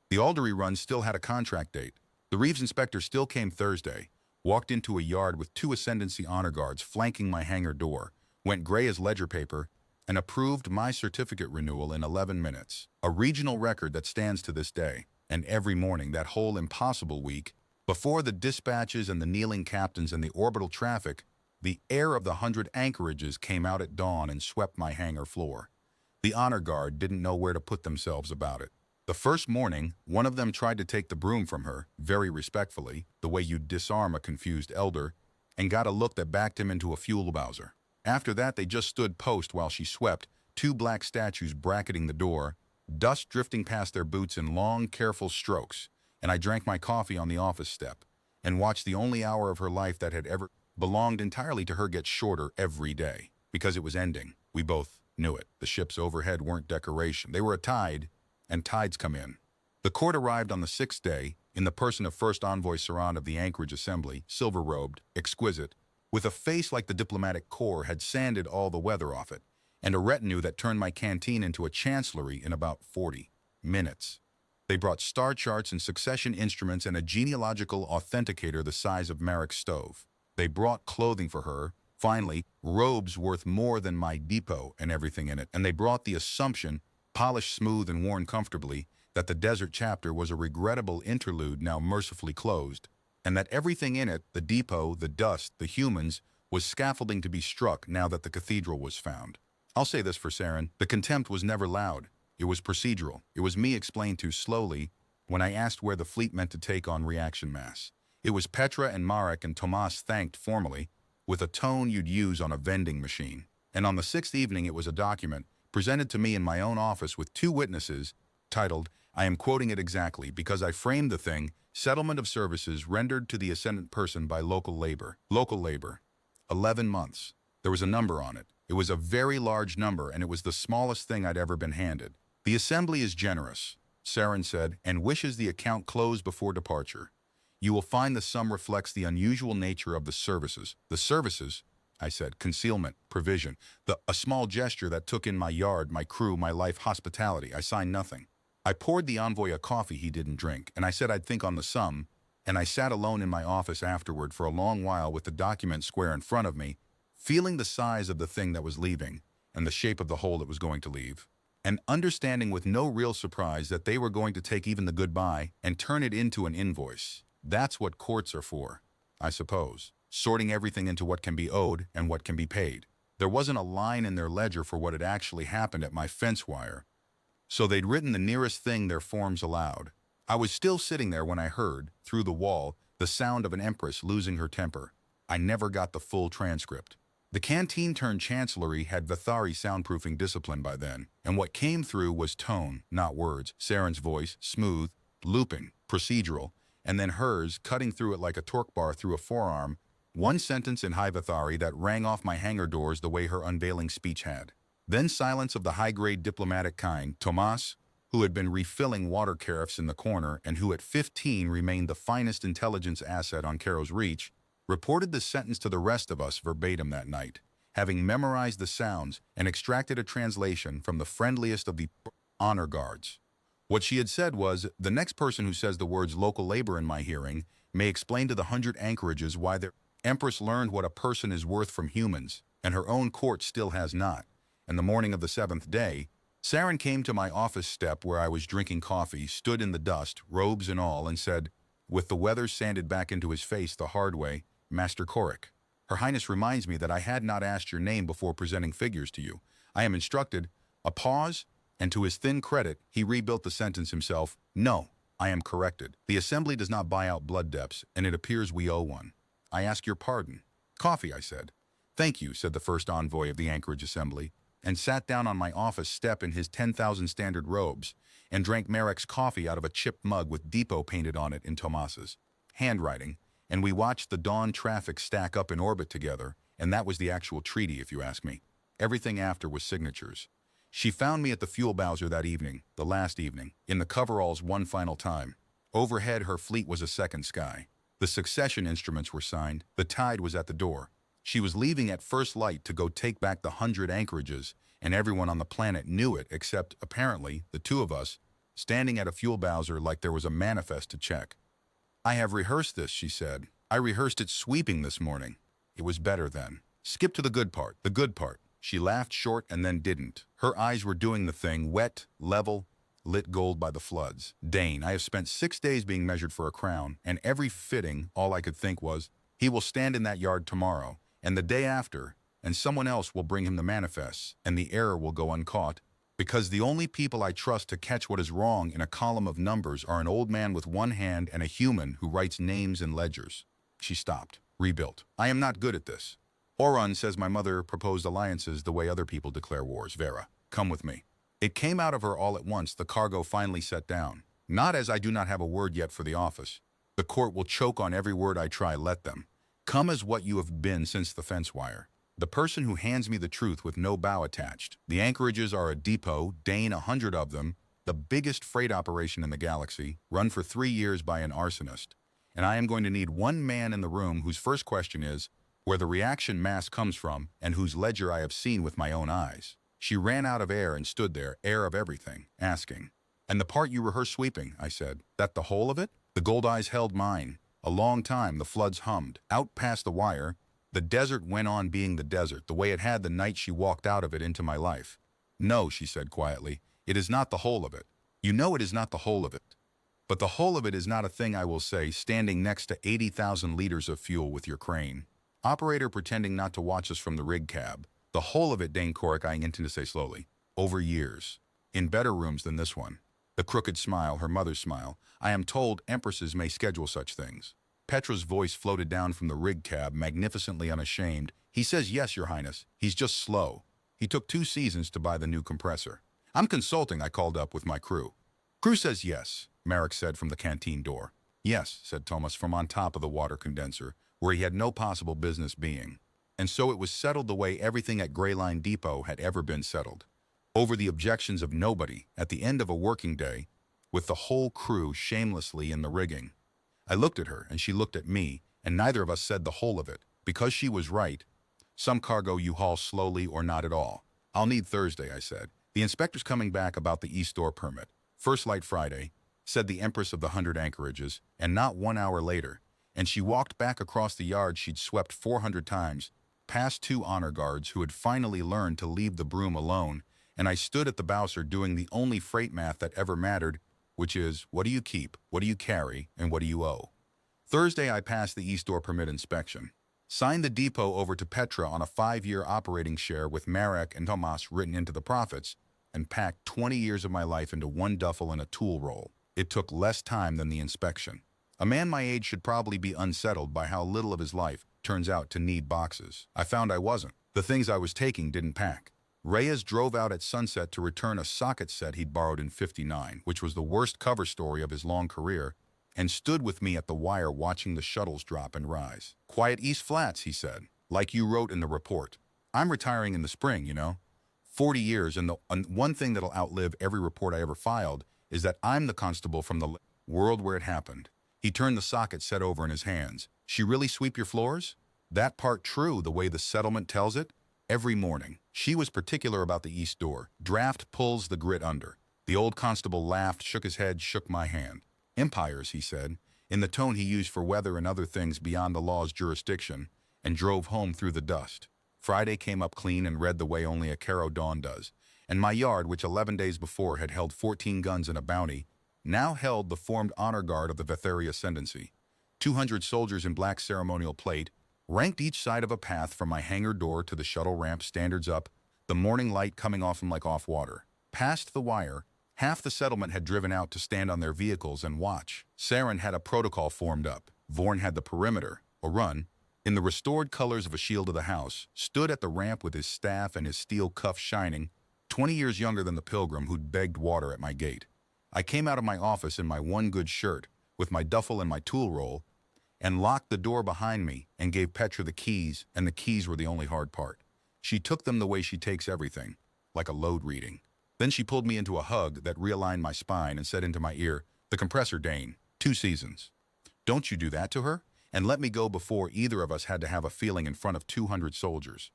The Aldery run still had a contract date. The Reeves inspector still came Thursday, walked into a yard with 2 Ascendancy honor guards flanking my hangar door, went gray as ledger paper, and approved my certificate renewal in 11 minutes. A regional record that stands to this day. And every morning, that whole impossible week, before the dispatches and the kneeling captains and the orbital traffic, the air of the 100 anchorages came out at dawn and swept my hangar floor. The honor guard didn't know where to put themselves about it. The first morning, one of them tried to take the broom from her, very respectfully, the way you'd disarm a confused elder, and got a look that backed him into a fuel bowser. After that, they just stood post while she swept, 2 black statues bracketing the door, dust drifting past their boots in long, careful strokes, and I drank my coffee on the office step and watched the only hour of her life that had ever belonged entirely to her get shorter every day, because it was ending. We both knew it. The ships overhead weren't decoration. They were a tide, and tides come in. The court arrived on the 6th day, in the person of First Envoy Saran of the Anchorage Assembly, silver-robed, exquisite, with a face like the diplomatic corps had sanded all the weather off it, and a retinue that turned my canteen into a chancellery in about 40 minutes. They brought star charts and succession instruments and a genealogical authenticator the size of Marek's stove. They brought clothing for her, finally, robes worth more than my depot and everything in it, and they brought the assumption, polished smooth and worn comfortably, that the desert chapter was a regrettable interlude now mercifully closed, and that everything in it, the depot, the dust, the humans, was scaffolding to be struck now that the cathedral was found. I'll say this for Saren, the contempt was never loud. It was procedural. It was me explained too slowly when I asked where the fleet meant to take on reaction mass. It was Petra and Marek and Tomas thanked formally, with a tone you'd use on a vending machine. And on the 6th evening it was a document, presented to me in my own office with 2 witnesses, titled, I am quoting it exactly because I framed the thing, Settlement of Services Rendered to the Ascendant Person by Local Labor. Local Labor. 11 months. There was a number on it. It was a very large number, and it was the smallest thing I'd ever been handed. The Assembly is generous, Saren said, and wishes the account closed before departure. You will find the sum reflects the unusual nature of the services. The services, I said, concealment, provision, a small gesture that took in my yard, my crew, my life, hospitality. I signed nothing. I poured the envoy a coffee he didn't drink, and I said I'd think on the sum, and I sat alone in my office afterward for a long while with the document square in front of me, feeling the size of the thing that was leaving and the shape of the hole it was going to leave, and understanding with no real surprise that they were going to take even the goodbye and turn it into an invoice. That's what courts are for, I suppose, sorting everything into what can be owed and what can be paid. There wasn't a line in their ledger for what had actually happened at my fence wire, so they'd written the nearest thing their forms allowed. I was still sitting there when I heard, through the wall, the sound of an empress losing her temper. I never got the full transcript. The canteen-turned-chancellery had Vathari soundproofing discipline by then, and what came through was tone, not words. Saren's voice, smooth, looping, procedural, and then hers, cutting through it like a torque bar through a forearm, one sentence in High Vathari that rang off my hangar doors the way her unveiling speech had. Then silence of the high-grade diplomatic kind. Tomas, who had been refilling water carafes in the corner and who at 15 remained the finest intelligence asset on Caro's Reach, reported the sentence to the rest of us verbatim that night, having memorized the sounds and extracted a translation from the friendliest of the honor guards. What she had said was, the next person who says the words local labor in my hearing may explain to the 100 anchorages why the Empress learned what a person is worth from humans, and her own court still has not. And the morning of the 7th day, Saren came to my office step where I was drinking coffee, stood in the dust, robes and all, and said, with the weather sanded back into his face the hard way, Master Korik, Her Highness reminds me that I had not asked your name before presenting figures to you. I am instructed, a pause, and to his thin credit, he rebuilt the sentence himself, no, I am corrected. The Assembly does not buy out blood debts, and it appears we owe one. I ask your pardon. Coffee, I said. Thank you, said the first envoy of the Anchorage Assembly, and sat down on my office step in his 10,000 standard robes, and drank Marek's coffee out of a chipped mug with depot painted on it in Tomas's handwriting, and we watched the dawn traffic stack up in orbit together, and that was the actual treaty, if you ask me. Everything after was signatures. She found me at the fuel bowser that evening, the last evening, in the coveralls one final time. Overhead, her fleet was a second sky. The succession instruments were signed. The tide was at the door. She was leaving at first light to go take back the 100 anchorages, and everyone on the planet knew it except, apparently, the two of us, standing at a fuel bowser like there was a manifest to check. "I have rehearsed this," she said. "I rehearsed it sweeping this morning. It was better then. Skip to the good part, the good part." She laughed short and then didn't. Her eyes were doing the thing, wet, level, lit gold by the floods. "Dane, I have spent 6 days being measured for a crown, and every fitting, all I could think was, he will stand in that yard tomorrow, and the day after, and someone else will bring him the manifests, and the error will go uncaught. Because the only people I trust to catch what is wrong in a column of numbers are an old man with one hand and a human who writes names in ledgers." She stopped. Rebuilt. "I am not good at this. Oron says my mother proposed alliances the way other people declare wars. Vera, come with me." It came out of her all at once. The cargo finally set down. "Not as I do not have a word yet for the office. The court will choke on every word I try. Let them. Come as what you have been since the fence wire. The person who hands me the truth with no bow attached. The anchorages are a depot, Dane, 100 of them, the biggest freight operation in the galaxy, run for 3 years by an arsonist. And I am going to need one man in the room whose first question is, where the reaction mass comes from, and whose ledger I have seen with my own eyes." She ran out of air and stood there, air of everything, asking, "And the part you rehearse sweeping," I said, "that the whole of it?" The gold eyes held mine. A long time the floods hummed. Out past the wire, the desert went on being the desert, the way it had the night she walked out of it into my life. "No," she said quietly, "it is not the whole of it. You know it is not the whole of it. But the whole of it is not a thing I will say, standing next to 80,000 liters of fuel with your crane. Operator pretending not to watch us from the rig cab. The whole of it," Dane Corrick I intend to say slowly. "Over years. In better rooms than this one." The crooked smile, her mother's smile. "I am told empresses may schedule such things." Petra's voice floated down from the rig cab, magnificently unashamed. "He says yes, Your Highness. He's just slow. He took 2 seasons to buy the new compressor." "I'm consulting," I called up with my crew. "Crew says yes," Marek said from the canteen door. "Yes," said Thomas from on top of the water condenser, where he had no possible business being. And so it was settled the way everything at Gray Line Depot had ever been settled. Over the objections of nobody, at the end of a working day, with the whole crew shamelessly in the rigging. I looked at her, and she looked at me, and neither of us said the whole of it, because she was right. "Some cargo you haul slowly or not at all. I'll need Thursday," I said. "The inspector's coming back about the East Door permit. First light Friday," said the Empress of the 100 anchorages, and not 1 hour later, and she walked back across the yard she'd swept 400 times, past 2 honor guards who had finally learned to leave the broom alone, and I stood at the bowser doing the only freight math that ever mattered, which is, what do you keep, what do you carry, and what do you owe? Thursday I passed the East Door permit inspection. Signed the depot over to Petra on a 5-year operating share with Marek and Tomas written into the profits, and packed 20 years of my life into one duffel and a tool roll. It took less time than the inspection. A man my age should probably be unsettled by how little of his life turns out to need boxes. I found I wasn't. The things I was taking didn't pack. Reyes drove out at sunset to return a socket set he'd borrowed in '59, which was the worst cover story of his long career, and stood with me at the wire watching the shuttles drop and rise. "Quiet East Flats," he said, "like you wrote in the report. I'm retiring in the spring, you know. 40 years, and one thing that'll outlive every report I ever filed is that I'm the constable from the world where it happened." He turned the socket set over in his hands. "She really sweep your floors?" "That part true, the way the settlement tells it. Every morning. She was particular about the East Door. Draft pulls the grit under." The old constable laughed, shook his head, shook my hand. "Empires," he said, in the tone he used for weather and other things beyond the law's jurisdiction, and drove home through the dust. Friday came up clean and read the way only a Caro Dawn does, and my yard, which 11 days before had held 14 guns and a bounty, now held the formed honor guard of the Vetheri Ascendancy. 200 soldiers in black ceremonial plate, ranked each side of a path from my hangar door to the shuttle ramp, standards up, the morning light coming off them like off water. Past the wire, half the settlement had driven out to stand on their vehicles and watch. Saren had a protocol formed up. Vorn had the perimeter, or run, in the restored colors of a shield of the house, stood at the ramp with his staff and his steel cuff shining, 20 years younger than the pilgrim who'd begged water at my gate. I came out of my office in my one good shirt, with my duffel and my tool roll, and locked the door behind me and gave Petra the keys, and the keys were the only hard part. She took them the way she takes everything, like a load reading. Then she pulled me into a hug that realigned my spine and said into my ear, "The compressor, Dane. 2 seasons. Don't you do that to her? And let me go before either of us had to have a feeling in front of 200 soldiers.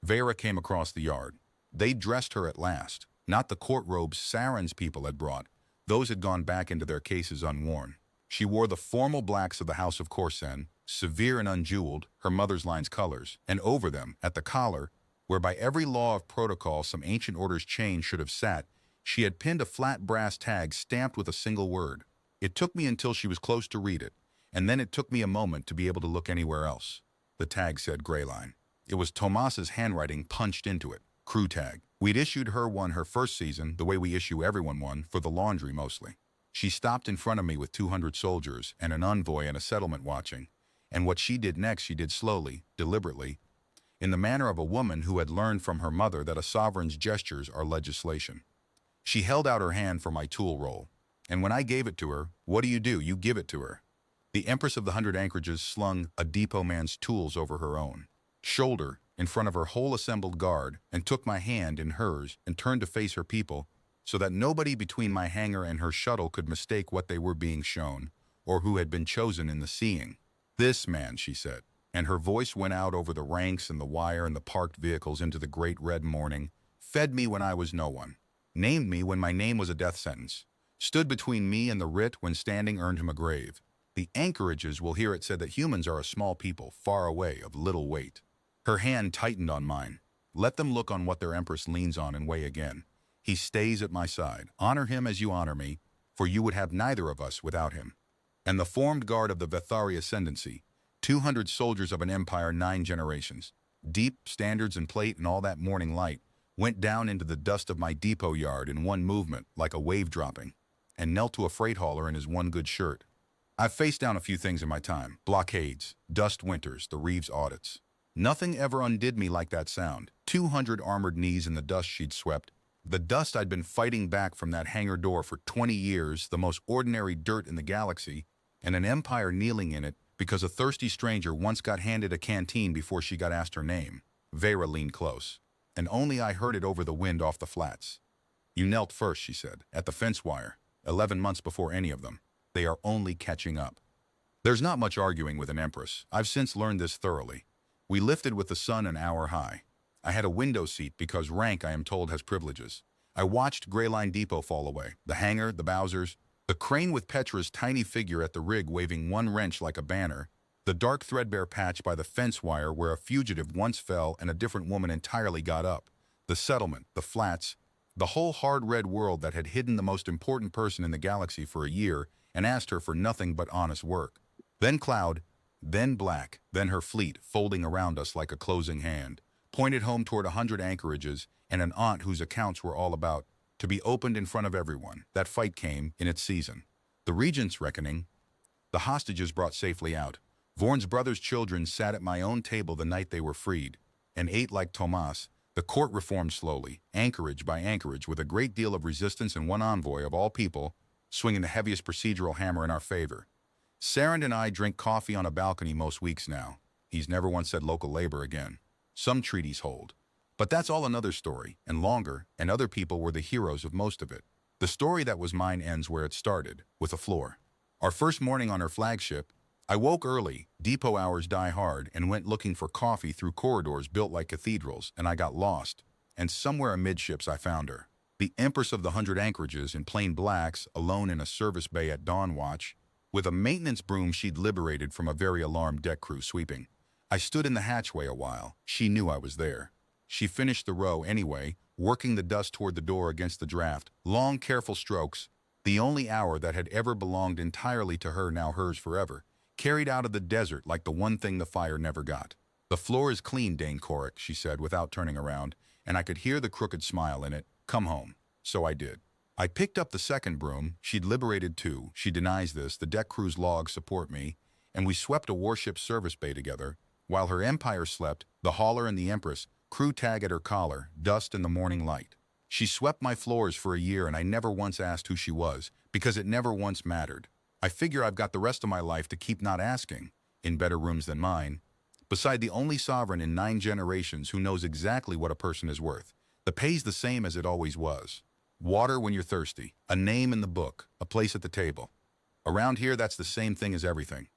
Vera came across the yard. They dressed her at last. Not the court robes Saren's people had brought. Those had gone back into their cases unworn. She wore the formal blacks of the House of Corsen, severe and unjeweled, her mother's line's colors, and over them, at the collar, where by every law of protocol some ancient order's chain should have sat, she had pinned a flat brass tag stamped with a single word. It took me until she was close to read it, and then it took me a moment to be able to look anywhere else. The tag said Greyline. It was Tomas's handwriting punched into it. Crew tag. We'd issued her one her first season, the way we issue everyone one, for the laundry mostly. She stopped in front of me with 200 soldiers and an envoy and a settlement watching, and what she did next she did slowly, deliberately, in the manner of a woman who had learned from her mother that a sovereign's gestures are legislation. She held out her hand for my tool roll, and when I gave it to her, what do? You give it to her. The Empress of the 100 Anchorages slung a depot man's tools over her own shoulder in front of her whole assembled guard and took my hand in hers and turned to face her people so that nobody between my hangar and her shuttle could mistake what they were being shown or who had been chosen in the seeing. This man, she said, and her voice went out over the ranks and the wire and the parked vehicles into the great red morning, fed me when I was no one, named me when my name was a death sentence, stood between me and the writ when standing earned him a grave. The Anchorages will hear it said that humans are a small people, far away, of little weight. Her hand tightened on mine. Let them look on what their empress leans on and weigh again. He stays at my side. Honor him as you honor me, for you would have neither of us without him. And the formed guard of the Vethari ascendancy, 200 soldiers of an empire 9 generations, deep standards and plate and all that morning light, went down into the dust of my depot yard in one movement, like a wave dropping, and knelt to a freight hauler in his one good shirt. I've faced down a few things in my time. Blockades, dust winters, the Reeves audits. Nothing ever undid me like that sound. 200 armored knees in the dust she'd swept. The dust I'd been fighting back from that hangar door for 20 years, the most ordinary dirt in the galaxy, and an empire kneeling in it because a thirsty stranger once got handed a canteen before she got asked her name. Vera leaned close, and only I heard it over the wind off the flats. You knelt first, she said, at the fence wire, 11 months before any of them. They are only catching up. There's not much arguing with an empress. I've since learned this thoroughly. We lifted with the sun an hour high. I had a window seat because rank, I am told, has privileges. I watched Greyline Depot fall away, the hangar, the Bowsers, the crane with Petra's tiny figure at the rig waving one wrench like a banner, the dark threadbare patch by the fence wire where a fugitive once fell and a different woman entirely got up, the settlement, the flats, the whole hard red world that had hidden the most important person in the galaxy for a year and asked her for nothing but honest work. Then cloud, then black, then her fleet folding around us like a closing hand, pointed home toward 100 anchorages and an aunt whose accounts were all about to be opened in front of everyone. That fight came in its season. The regent's reckoning, the hostages brought safely out. Vorn's brother's children sat at my own table the night they were freed and ate like Tomas. The court reformed slowly, anchorage by anchorage, with a great deal of resistance and one envoy of all people swinging the heaviest procedural hammer in our favor. Saren and I drink coffee on a balcony most weeks now. He's never once said local labor again. Some treaties hold. But that's all another story, and longer, and other people were the heroes of most of it. The story that was mine ends where it started, with a floor. Our first morning on her flagship, I woke early, depot hours die hard, and went looking for coffee through corridors built like cathedrals, and I got lost. And somewhere amidships I found her. The Empress of the 100 Anchorages in plain blacks, alone in a service bay at dawn watch, with a maintenance broom she'd liberated from a very alarmed deck crew sweeping. I stood in the hatchway a while. She knew I was there. She finished the row anyway, working the dust toward the door against the draft. Long, careful strokes, the only hour that had ever belonged entirely to her, now hers forever, carried out of the desert like the one thing the fire never got. The floor is clean, Dane Corrick, she said without turning around, and I could hear the crooked smile in it. Come home. So I did. I picked up the second broom. She'd liberated too. She denies this. The deck crew's logs support me, and we swept a warship service bay together. While her empire slept, the hauler and the Empress, crew tag at her collar, dust in the morning light. She swept my floors for a year, and I never once asked who she was, because it never once mattered. I figure I've got the rest of my life to keep not asking, in better rooms than mine, beside the only sovereign in 9 generations who knows exactly what a person is worth. The pay's the same as it always was. Water when you're thirsty, a name in the book, a place at the table. Around here, that's the same thing as everything.